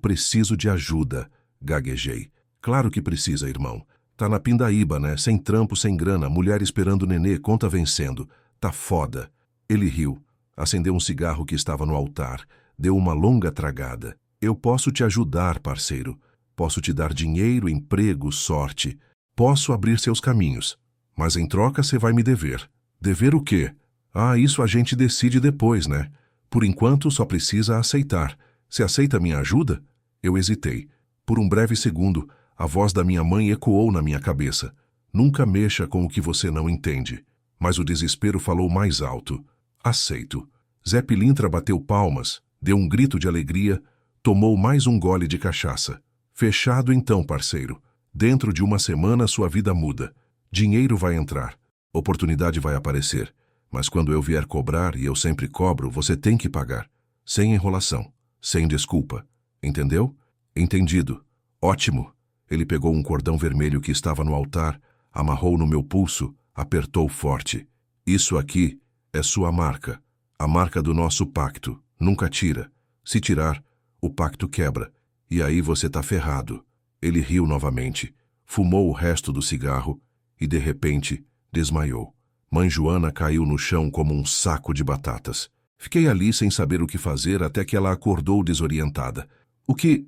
preciso de ajuda, gaguejei. Claro que precisa, irmão. Tá na pindaíba, né? Sem trampo, sem grana, mulher esperando nenê, conta vencendo. Tá foda. Ele riu, acendeu um cigarro que estava no altar, deu uma longa tragada. Eu posso te ajudar, parceiro. Posso te dar dinheiro, emprego, sorte. Posso abrir seus caminhos. Mas em troca você vai me dever. Dever o quê? Ah, isso a gente decide depois, né? Por enquanto só precisa aceitar. Você aceita minha ajuda? Eu hesitei. Por um breve segundo, a voz da minha mãe ecoou na minha cabeça. Nunca mexa com o que você não entende. Mas o desespero falou mais alto. Aceito. Zé Pilintra bateu palmas, deu um grito de alegria, tomou mais um gole de cachaça. Fechado então, parceiro. Dentro de uma semana sua vida muda. Dinheiro vai entrar. Oportunidade vai aparecer. Mas quando eu vier cobrar, e eu sempre cobro, você tem que pagar. Sem enrolação, sem desculpa. Entendeu? Entendido. Ótimo. Ele pegou um cordão vermelho que estava no altar, amarrou no meu pulso, apertou forte. Isso aqui é sua marca. A marca do nosso pacto. Nunca tira. Se tirar, o pacto quebra. E aí você tá ferrado. Ele riu novamente, fumou o resto do cigarro e, de repente, desmaiou. Mãe Joana caiu no chão como um saco de batatas. Fiquei ali sem saber o que fazer até que ela acordou desorientada. O que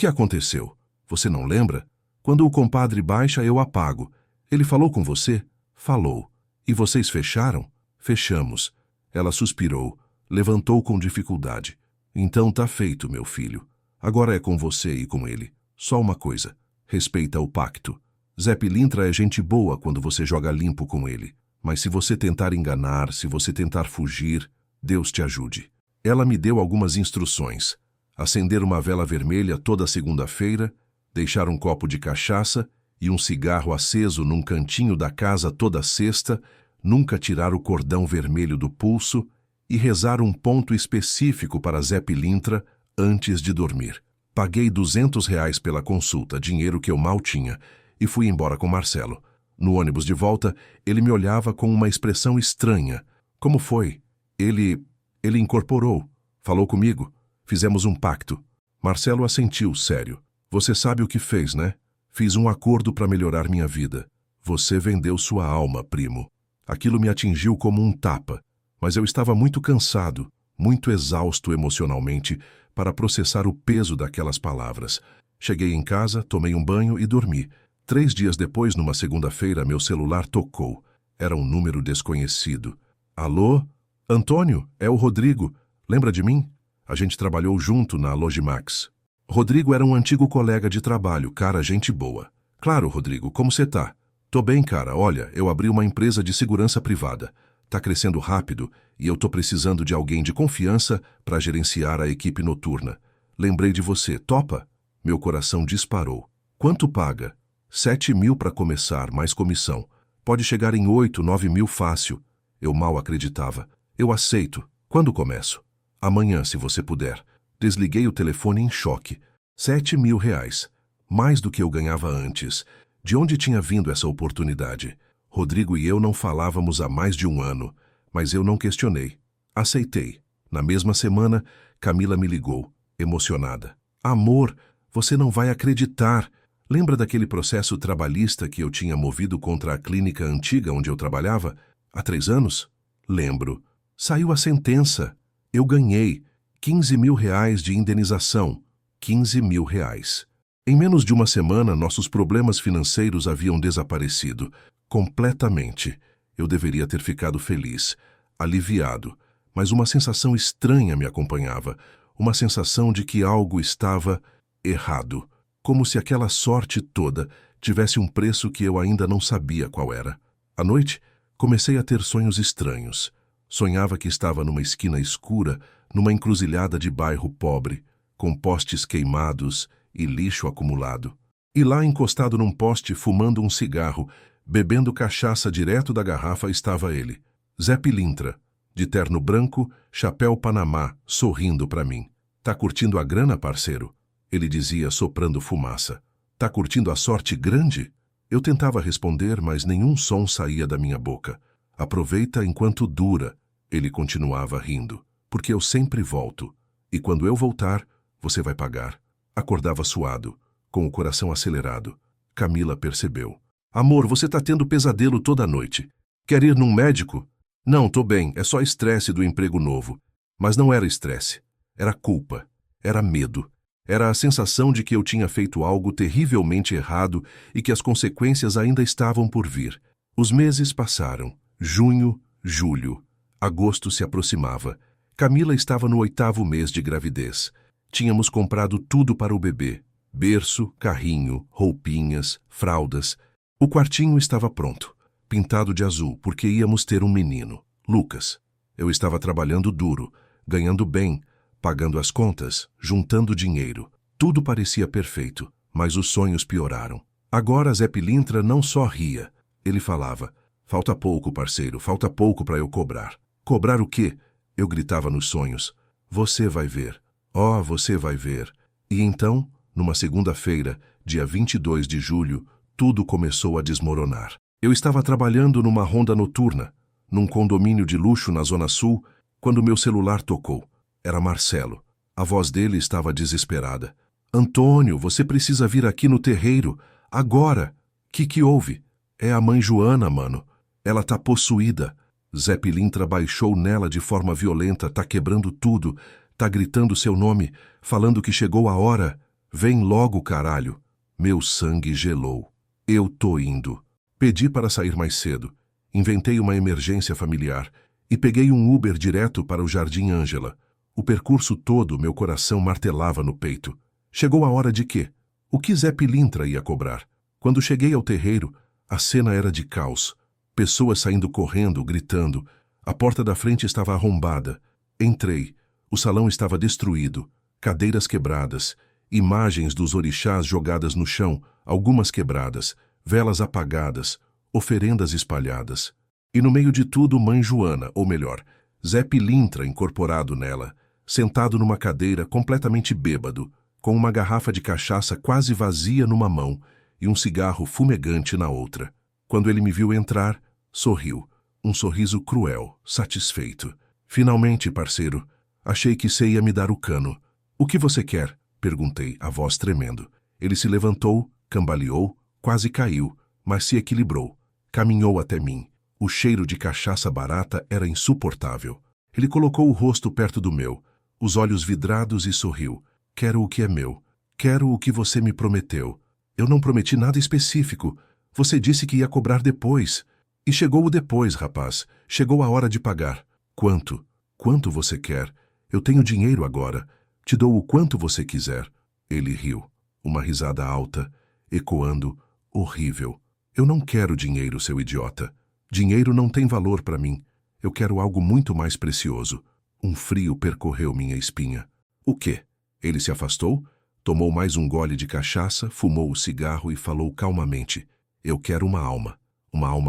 aconteceu? Você não lembra? Quando o compadre baixa, eu apago. Ele falou com você? Falou. E vocês fecharam? Fechamos. Ela suspirou, levantou com dificuldade. Então tá feito, meu filho. Agora é com você e com ele. Só uma coisa. Respeita o pacto. Zé Pilintra é gente boa quando você joga limpo com ele. Mas se você tentar enganar, se você tentar fugir, Deus te ajude. Ela me deu algumas instruções. Acender uma vela vermelha toda segunda-feira, deixar um copo de cachaça e um cigarro aceso num cantinho da casa toda sexta, nunca tirar o cordão vermelho do pulso e rezar um ponto específico para Zé Pilintra antes de dormir. Paguei R$ 200 pela consulta, dinheiro que eu mal tinha, e fui embora com Marcelo. No ônibus de volta, ele me olhava com uma expressão estranha. Como foi? Ele incorporou. Falou comigo. Fizemos um pacto. Marcelo assentiu, sério. Você sabe o que fez, né? Fiz um acordo para melhorar minha vida. Você vendeu sua alma, primo. Aquilo me atingiu como um tapa, mas eu estava muito cansado, muito exausto emocionalmente para processar o peso daquelas palavras. Cheguei em casa, tomei um banho e dormi. 3 dias depois, numa segunda-feira, meu celular tocou. Era um número desconhecido. Alô? Antônio, é o Rodrigo. Lembra de mim? A gente trabalhou junto na Logimax. Rodrigo era um antigo colega de trabalho, cara, gente boa. Claro, Rodrigo, como você tá? Tô bem, cara. Olha, eu abri uma empresa de segurança privada. Tá crescendo rápido e eu tô precisando de alguém de confiança para gerenciar a equipe noturna. Lembrei de você. Topa? Meu coração disparou. Quanto paga? 7.000 para começar, mais comissão. Pode chegar em 8, 9.000 fácil. Eu mal acreditava. Eu aceito. Quando começo? Amanhã, se você puder. Desliguei o telefone em choque. R$ 7.000. Mais do que eu ganhava antes. De onde tinha vindo essa oportunidade? Rodrigo e eu não falávamos há mais de um ano, mas eu não questionei. Aceitei. Na mesma semana, Camila me ligou, emocionada. Amor, você não vai acreditar. Lembra daquele processo trabalhista que eu tinha movido contra a clínica antiga onde eu trabalhava? Há 3 anos? Lembro. Saiu a sentença. Eu ganhei R$ 15.000 de indenização. R$ 15.000. Em menos de uma semana, nossos problemas financeiros haviam desaparecido. Completamente. Eu deveria ter ficado feliz, aliviado, mas uma sensação estranha me acompanhava. Uma sensação de que algo estava errado. Como se aquela sorte toda tivesse um preço que eu ainda não sabia qual era. À noite, comecei a ter sonhos estranhos. Sonhava que estava numa esquina escura, numa encruzilhada de bairro pobre, com postes queimados e lixo acumulado. E lá, encostado num poste, fumando um cigarro, bebendo cachaça direto da garrafa, estava ele, Zé Pilintra, de terno branco, chapéu Panamá, sorrindo para mim. Tá curtindo a grana, parceiro? Ele dizia, soprando fumaça. Tá curtindo a sorte grande? Eu tentava responder, mas nenhum som saía da minha boca. Aproveita enquanto dura, ele continuava rindo, porque eu sempre volto. E quando eu voltar, você vai pagar. Acordava suado, com o coração acelerado. Camila percebeu. Amor, você tá tendo pesadelo toda noite. Quer ir num médico? Não, tô bem, é só estresse do emprego novo. Mas não era estresse. Era culpa. Era medo. Era a sensação de que eu tinha feito algo terrivelmente errado e que as consequências ainda estavam por vir. Os meses passaram. Junho, julho. Agosto se aproximava. Camila estava no 8º mês de gravidez. Tínhamos comprado tudo para o bebê. Berço, carrinho, roupinhas, fraldas. O quartinho estava pronto, pintado de azul, porque íamos ter um menino, Lucas. Eu estava trabalhando duro, ganhando bem, pagando as contas, juntando dinheiro. Tudo parecia perfeito, mas os sonhos pioraram. Agora Zé Pilintra não só ria. Ele falava, Falta pouco, parceiro, falta pouco para eu cobrar. Cobrar o quê? Eu gritava nos sonhos. Você vai ver. Oh, você vai ver. E então, numa segunda-feira, dia 22 de julho, tudo começou a desmoronar. Eu estava trabalhando numa ronda noturna, num condomínio de luxo na Zona Sul, quando meu celular tocou. Era Marcelo. A voz dele estava desesperada. Antônio, você precisa vir aqui no terreiro. Agora. Que houve? É a mãe Joana, mano. Ela tá possuída. Zé Pilintra baixou nela de forma violenta, tá quebrando tudo, tá gritando seu nome, falando que chegou a hora. Vem logo, caralho. Meu sangue gelou. Eu tô indo. Pedi para sair mais cedo. Inventei uma emergência familiar e peguei um Uber direto para o Jardim Ângela. O percurso todo, meu coração martelava no peito. Chegou a hora de quê? O que Zé Pilintra ia cobrar? Quando cheguei ao terreiro, a cena era de caos. Pessoas saindo correndo, gritando. A porta da frente estava arrombada. Entrei. O salão estava destruído. Cadeiras quebradas. Imagens dos orixás jogadas no chão, algumas quebradas. Velas apagadas. Oferendas espalhadas. E no meio de tudo, mãe Joana, ou melhor, Zé Pilintra incorporado nela, sentado numa cadeira completamente bêbado, com uma garrafa de cachaça quase vazia numa mão e um cigarro fumegante na outra. Quando ele me viu entrar, sorriu. Um sorriso cruel, satisfeito. Finalmente, parceiro, achei que você ia me dar o cano. O que você quer? Perguntei, a voz tremendo. Ele se levantou, cambaleou, quase caiu, mas se equilibrou. Caminhou até mim. O cheiro de cachaça barata era insuportável. Ele colocou o rosto perto do meu, os olhos vidrados e sorriu. Quero o que é meu. Quero o que você me prometeu. Eu não prometi nada específico. Você disse que ia cobrar depois. E chegou o depois, rapaz. Chegou a hora de pagar. Quanto? Quanto você quer? Eu tenho dinheiro agora. Te dou o quanto você quiser. Ele riu. Uma risada alta, ecoando, horrível. Eu não quero dinheiro, seu idiota. Dinheiro não tem valor para mim. Eu quero algo muito mais precioso. Um frio percorreu minha espinha. O quê? Ele se afastou, tomou mais um gole de cachaça, fumou o cigarro e falou calmamente. Eu quero uma alma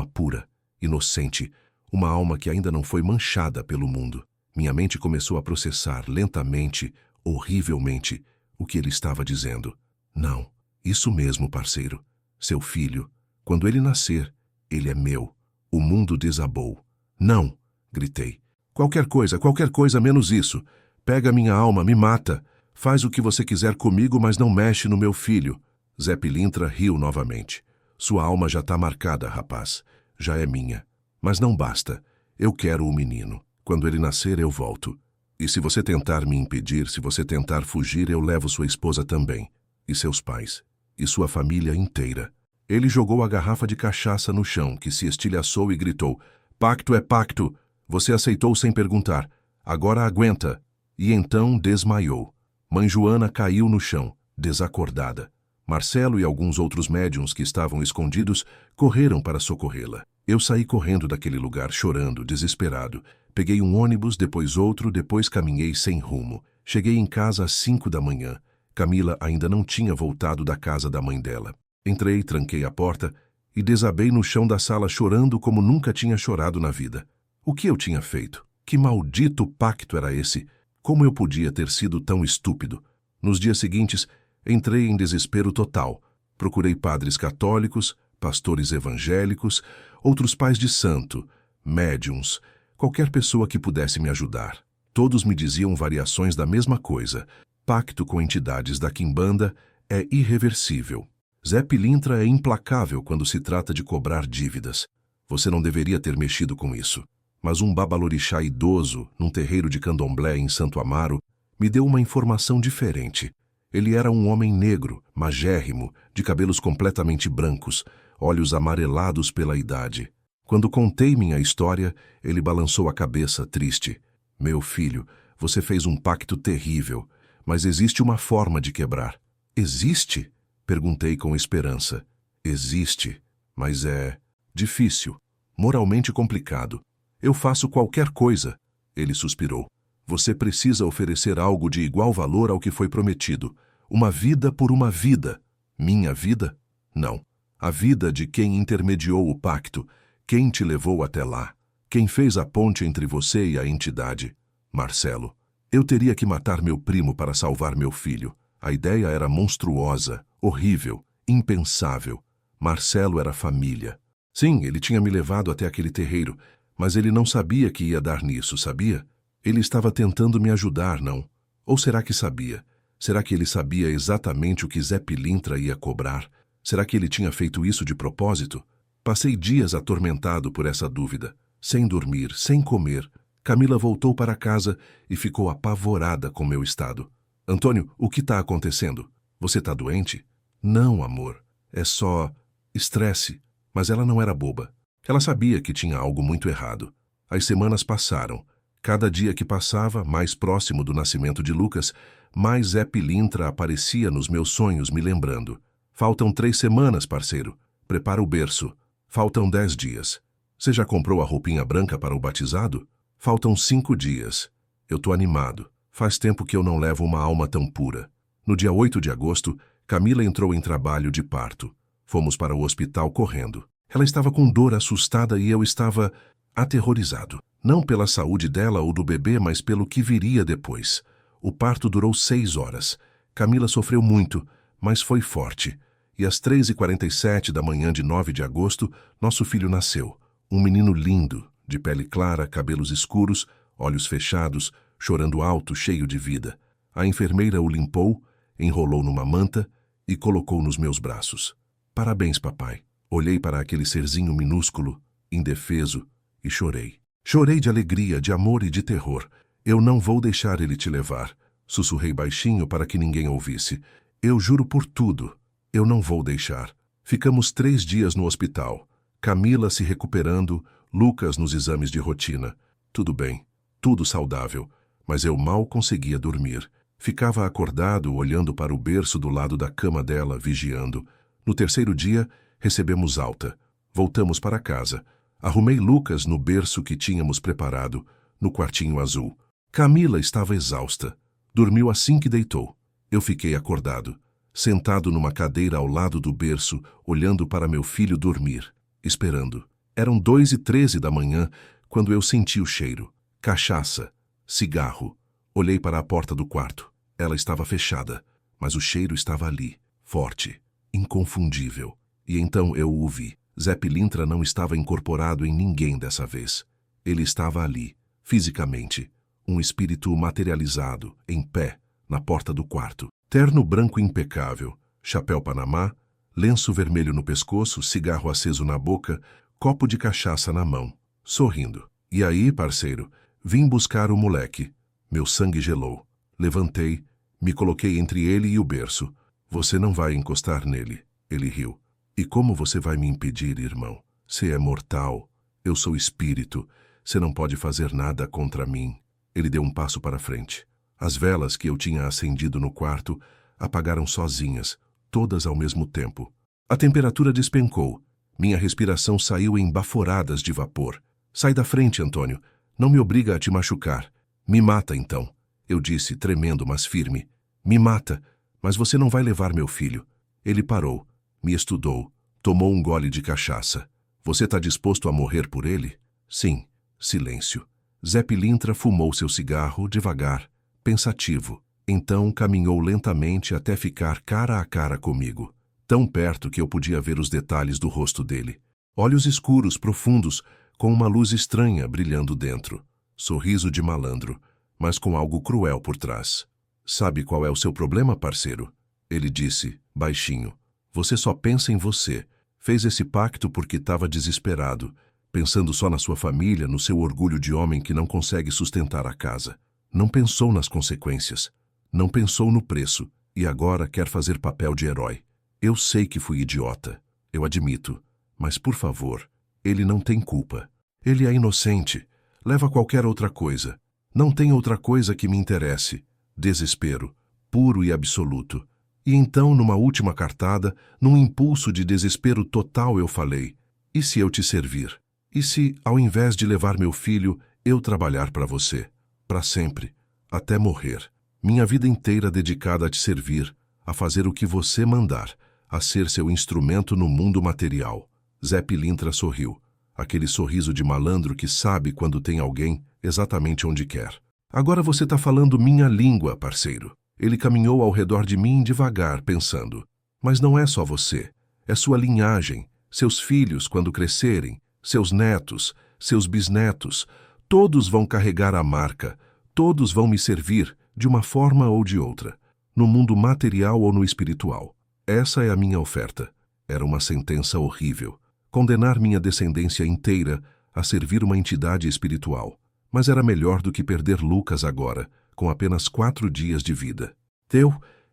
pura, inocente, uma alma que ainda não foi manchada pelo mundo. Minha mente começou a processar lentamente, horrivelmente, o que ele estava dizendo. Não, isso mesmo, parceiro. Seu filho, quando ele nascer, ele é meu. O mundo desabou. Não, gritei. Qualquer coisa menos isso. Pega minha alma, me mata. Faz o que você quiser comigo, mas não mexe no meu filho. Zé Pilintra riu novamente. Sua alma já está marcada, rapaz. Já é minha. Mas não basta. Eu quero o menino. Quando ele nascer, eu volto. E se você tentar me impedir, se você tentar fugir, eu levo sua esposa também. E seus pais. E sua família inteira. Ele jogou a garrafa de cachaça no chão, que se estilhaçou e gritou. Pacto é pacto. Você aceitou sem perguntar. Agora aguenta. E então desmaiou. Mãe Joana caiu no chão, desacordada. Marcelo e alguns outros médiuns que estavam escondidos correram para socorrê-la. Eu saí correndo daquele lugar, chorando, desesperado. Peguei um ônibus, depois outro, depois caminhei sem rumo. Cheguei em casa às 5 da manhã. Camila ainda não tinha voltado da casa da mãe dela. Entrei, tranquei a porta e desabei no chão da sala chorando como nunca tinha chorado na vida. O que eu tinha feito? Que maldito pacto era esse? Como eu podia ter sido tão estúpido? Nos dias seguintes, entrei em desespero total. Procurei padres católicos, pastores evangélicos, outros pais de santo, médiuns, qualquer pessoa que pudesse me ajudar. Todos me diziam variações da mesma coisa. Pacto com entidades da quimbanda é irreversível. Zé Pilintra é implacável quando se trata de cobrar dívidas. Você não deveria ter mexido com isso. Mas um babalorixá idoso, num terreiro de candomblé em Santo Amaro, me deu uma informação diferente. Ele era um homem negro, magérrimo, de cabelos completamente brancos, olhos amarelados pela idade. Quando contei minha história, ele balançou a cabeça, triste. Meu filho, você fez um pacto terrível, mas existe uma forma de quebrar. Existe? Perguntei com esperança. Existe, mas é difícil, moralmente complicado. Eu faço qualquer coisa. Ele suspirou. Você precisa oferecer algo de igual valor ao que foi prometido. Uma vida por uma vida. Minha vida? Não. A vida de quem intermediou o pacto, Quem te levou até lá? Quem fez a ponte entre você e a entidade? Marcelo. Eu teria que matar meu primo para salvar meu filho. A ideia era monstruosa, horrível, impensável. Marcelo era família. Sim, ele tinha me levado até aquele terreiro, mas ele não sabia que ia dar nisso, sabia? Ele estava tentando me ajudar, não? Ou será que sabia? Será que ele sabia exatamente o que Zé Pilintra ia cobrar? Será que ele tinha feito isso de propósito? Passei dias atormentado por essa dúvida. Sem dormir, sem comer. Camila voltou para casa e ficou apavorada com meu estado. Antônio, o que está acontecendo? Você está doente? Não, amor. É só estresse. Mas ela não era boba. Ela sabia que tinha algo muito errado. As semanas passaram. Cada dia que passava, mais próximo do nascimento de Lucas, mais Zé Pilintra aparecia nos meus sonhos me lembrando. Faltam 3 semanas, parceiro. Prepara o berço. Faltam 10 dias. Você já comprou a roupinha branca para o batizado? Faltam 5 dias. Eu tô animado. Faz tempo que eu não levo uma alma tão pura. No dia 8 de agosto, Camila entrou em trabalho de parto. Fomos para o hospital correndo. Ela estava com dor assustada e eu estava aterrorizado. Não pela saúde dela ou do bebê, mas pelo que viria depois. O parto durou 6 horas. Camila sofreu muito, mas foi forte. E às 3h47 da manhã de 9 de agosto, nosso filho nasceu. Um menino lindo, de pele clara, cabelos escuros, olhos fechados, chorando alto, cheio de vida. A enfermeira o limpou, enrolou numa manta e colocou nos meus braços. Parabéns, papai. Olhei para aquele serzinho minúsculo, indefeso, e chorei. Chorei de alegria, de amor e de terror. Eu não vou deixar ele te levar. Sussurrei baixinho para que ninguém ouvisse. Eu juro por tudo. Eu não vou deixar. Ficamos 3 dias no hospital. Camila se recuperando, Lucas nos exames de rotina. Tudo bem, tudo saudável, mas eu mal conseguia dormir. Ficava acordado, olhando para o berço do lado da cama dela, vigiando. No 3º dia, recebemos alta. Voltamos para casa. Arrumei Lucas no berço que tínhamos preparado, no quartinho azul. Camila estava exausta. Dormiu assim que deitou. Eu fiquei acordado, sentado numa cadeira ao lado do berço, olhando para meu filho dormir, esperando. Eram 2h13 da manhã, quando eu senti o cheiro. Cachaça, cigarro. Olhei para a porta do quarto. Ela estava fechada, mas o cheiro estava ali, forte, inconfundível. E então eu o vi. Zé Pilintra não estava incorporado em ninguém dessa vez. Ele estava ali, fisicamente. Um espírito materializado, em pé, na porta do quarto. Terno branco impecável, chapéu panamá, lenço vermelho no pescoço, cigarro aceso na boca, copo de cachaça na mão, sorrindo. E aí, parceiro, vim buscar o moleque. Meu sangue gelou. Levantei, me coloquei entre ele e o berço. Você não vai encostar nele. Ele riu. E como você vai me impedir, irmão? Você é mortal. Eu sou espírito. Você não pode fazer nada contra mim. Ele deu um passo para frente. As velas que eu tinha acendido no quarto apagaram sozinhas, todas ao mesmo tempo. A temperatura despencou. Minha respiração saiu em baforadas de vapor. Sai da frente, Antônio. Não me obriga a te machucar. Me mata, então. Eu disse, tremendo, mas firme. Me mata, mas você não vai levar meu filho. Ele parou, me estudou, tomou um gole de cachaça. Você está disposto a morrer por ele? Sim. Silêncio. Zé Pilintra fumou seu cigarro devagar, pensativo. Então caminhou lentamente até ficar cara a cara comigo, tão perto que eu podia ver os detalhes do rosto dele. Olhos escuros, profundos, com uma luz estranha brilhando dentro. Sorriso de malandro, mas com algo cruel por trás. Sabe qual é o seu problema, parceiro? Ele disse, baixinho. Você só pensa em você. Fez esse pacto porque estava desesperado, pensando só na sua família, no seu orgulho de homem que não consegue sustentar a casa. Não pensou nas consequências. Não pensou no preço. E agora quer fazer papel de herói. Eu sei que fui idiota. Eu admito. Mas, por favor, ele não tem culpa. Ele é inocente. Leva qualquer outra coisa. Não tem outra coisa que me interesse. Desespero. Puro e absoluto. E então, numa última cartada, num impulso de desespero total, eu falei: e se eu te servir? E se, ao invés de levar meu filho, eu trabalhar para você? Para sempre. Até morrer. Minha vida inteira dedicada a te servir, a fazer o que você mandar, a ser seu instrumento no mundo material. Zé Pilintra sorriu. aquele sorriso de malandro que sabe quando tem alguém exatamente onde quer. Agora você tá falando minha língua, parceiro. Ele caminhou ao redor de mim devagar, pensando. Mas não é só você. É sua linhagem, seus filhos quando crescerem, seus netos, seus bisnetos. Todos vão carregar a marca, todos vão me servir, de uma forma ou de outra, no mundo material ou no espiritual. Essa é a minha oferta. Era uma sentença horrível. Condenar minha descendência inteira a servir uma entidade espiritual. Mas era melhor do que perder Lucas agora, com apenas 4 dias de vida.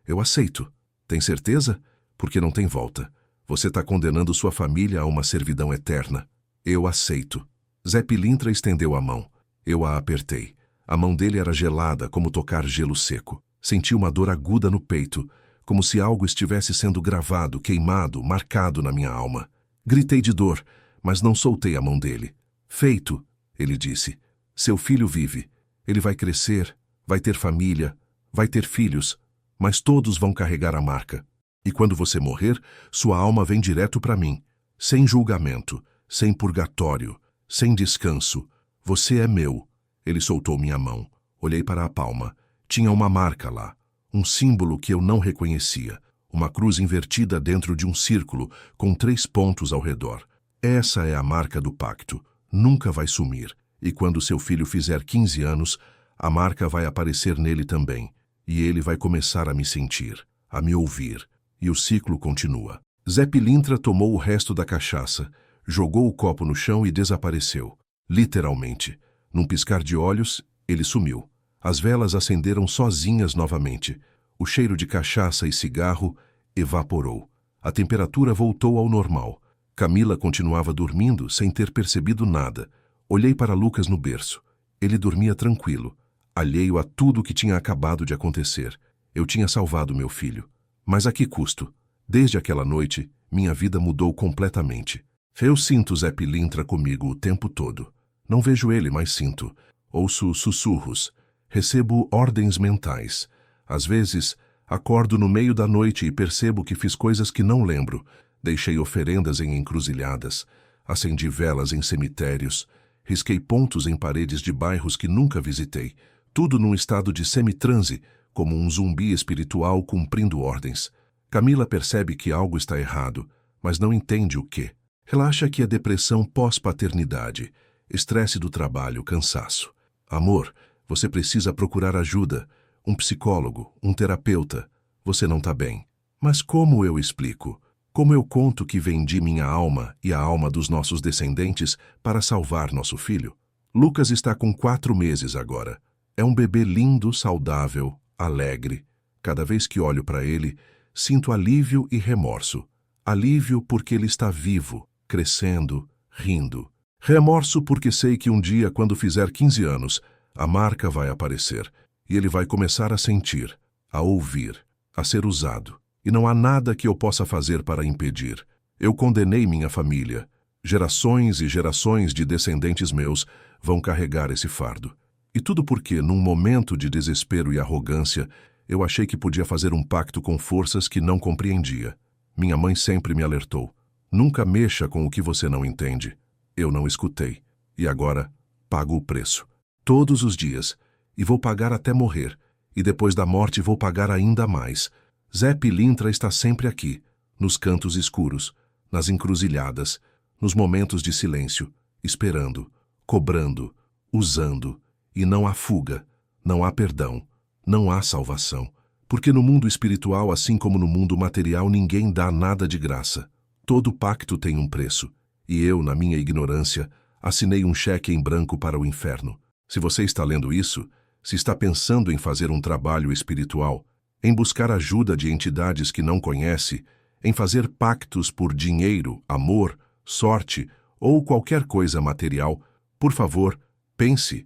Eu aceito. Tem certeza? Porque não tem volta. Você está condenando sua família a uma servidão eterna. Eu aceito. Zé Pilintra estendeu a mão. Eu a apertei. A mão dele era gelada, como tocar gelo seco. Senti uma dor aguda no peito, como se algo estivesse sendo gravado, queimado, marcado na minha alma. Gritei de dor, mas não soltei a mão dele. Feito, ele disse. Seu filho vive. Ele vai crescer, vai ter família, vai ter filhos, mas todos vão carregar a marca. E quando você morrer, sua alma vem direto para mim, sem julgamento, sem purgatório, sem descanso. Você é meu. Ele soltou minha mão. Olhei para a palma. Tinha uma marca lá, um símbolo que eu não reconhecia, uma cruz invertida dentro de um círculo, com 3 pontos ao redor. Essa é a marca do pacto. Nunca vai sumir. E quando seu filho fizer 15 anos, a marca vai aparecer nele também. E ele vai começar a me sentir, a me ouvir. E o ciclo continua. Zé Pilintra tomou o resto da cachaça, jogou o copo no chão e desapareceu. Literalmente. Num piscar de olhos, ele sumiu. As velas acenderam sozinhas novamente. O cheiro de cachaça e cigarro evaporou. A temperatura voltou ao normal. Camila continuava dormindo sem ter percebido nada. Olhei para Lucas no berço. Ele dormia tranquilo, alheio a tudo o que tinha acabado de acontecer. Eu tinha salvado meu filho. Mas a que custo? Desde aquela noite, minha vida mudou completamente. Eu sinto Zé Pilintra comigo o tempo todo. Não vejo ele, mas sinto. Ouço sussurros. Recebo ordens mentais. Às vezes, acordo no meio da noite e percebo que fiz coisas que não lembro. Deixei oferendas em encruzilhadas. Acendi velas em cemitérios. Risquei pontos em paredes de bairros que nunca visitei. Tudo num estado de semitranse, como um zumbi espiritual cumprindo ordens. Camila percebe que algo está errado, mas não entende o quê. Ela acha que é depressão pós-paternidade, estresse do trabalho, cansaço. Amor, você precisa procurar ajuda, um psicólogo, um terapeuta. Você não está bem. Mas como eu explico? Como eu conto que vendi minha alma e a alma dos nossos descendentes para salvar nosso filho? Lucas está com 4 meses agora. É um bebê lindo, saudável, alegre. Cada vez que olho para ele, sinto alívio e remorso. Alívio porque ele está vivo, crescendo, rindo. Remorso porque sei que um dia, quando fizer 15 anos, a marca vai aparecer e ele vai começar a sentir, a ouvir, a ser usado. E não há nada que eu possa fazer para impedir. Eu condenei minha família. Gerações e gerações de descendentes meus vão carregar esse fardo. E tudo porque, num momento de desespero e arrogância, eu achei que podia fazer um pacto com forças que não compreendia. Minha mãe sempre me alertou. Nunca mexa com o que você não entende. Eu não escutei. E agora, pago o preço. Todos os dias. E vou pagar até morrer. E depois da morte vou pagar ainda mais. Zé Pilintra está sempre aqui, nos cantos escuros, nas encruzilhadas, nos momentos de silêncio, esperando, cobrando, usando. E não há fuga, não há perdão, não há salvação. Porque no mundo espiritual, assim como no mundo material, ninguém dá nada de graça. Todo pacto tem um preço. E eu, na minha ignorância, assinei um cheque em branco para o inferno. Se você está lendo isso, se está pensando em fazer um trabalho espiritual, em buscar ajuda de entidades que não conhece, em fazer pactos por dinheiro, amor, sorte ou qualquer coisa material, por favor, pense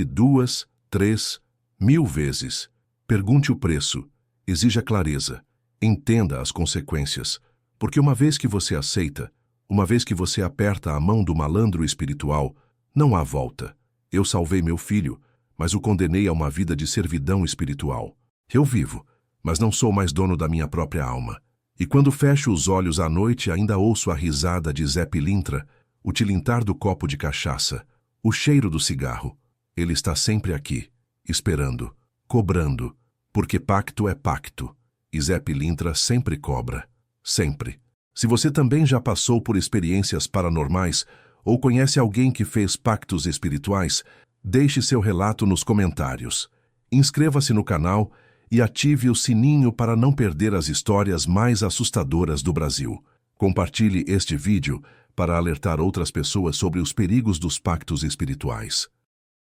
2, 3, 1000 vezes. Pergunte o preço, exija clareza, entenda as consequências, porque uma vez que você aceita, uma vez que você aperta a mão do malandro espiritual, não há volta. Eu salvei meu filho, mas o condenei a uma vida de servidão espiritual. Eu vivo, mas não sou mais dono da minha própria alma. E quando fecho os olhos à noite, ainda ouço a risada de Zé Pilintra, o tilintar do copo de cachaça, o cheiro do cigarro. Ele está sempre aqui, esperando, cobrando, porque pacto é pacto. E Zé Pilintra sempre cobra. Sempre. Se você também já passou por experiências paranormais ou conhece alguém que fez pactos espirituais, deixe seu relato nos comentários. Inscreva-se no canal e ative o sininho para não perder as histórias mais assustadoras do Brasil. Compartilhe este vídeo para alertar outras pessoas sobre os perigos dos pactos espirituais.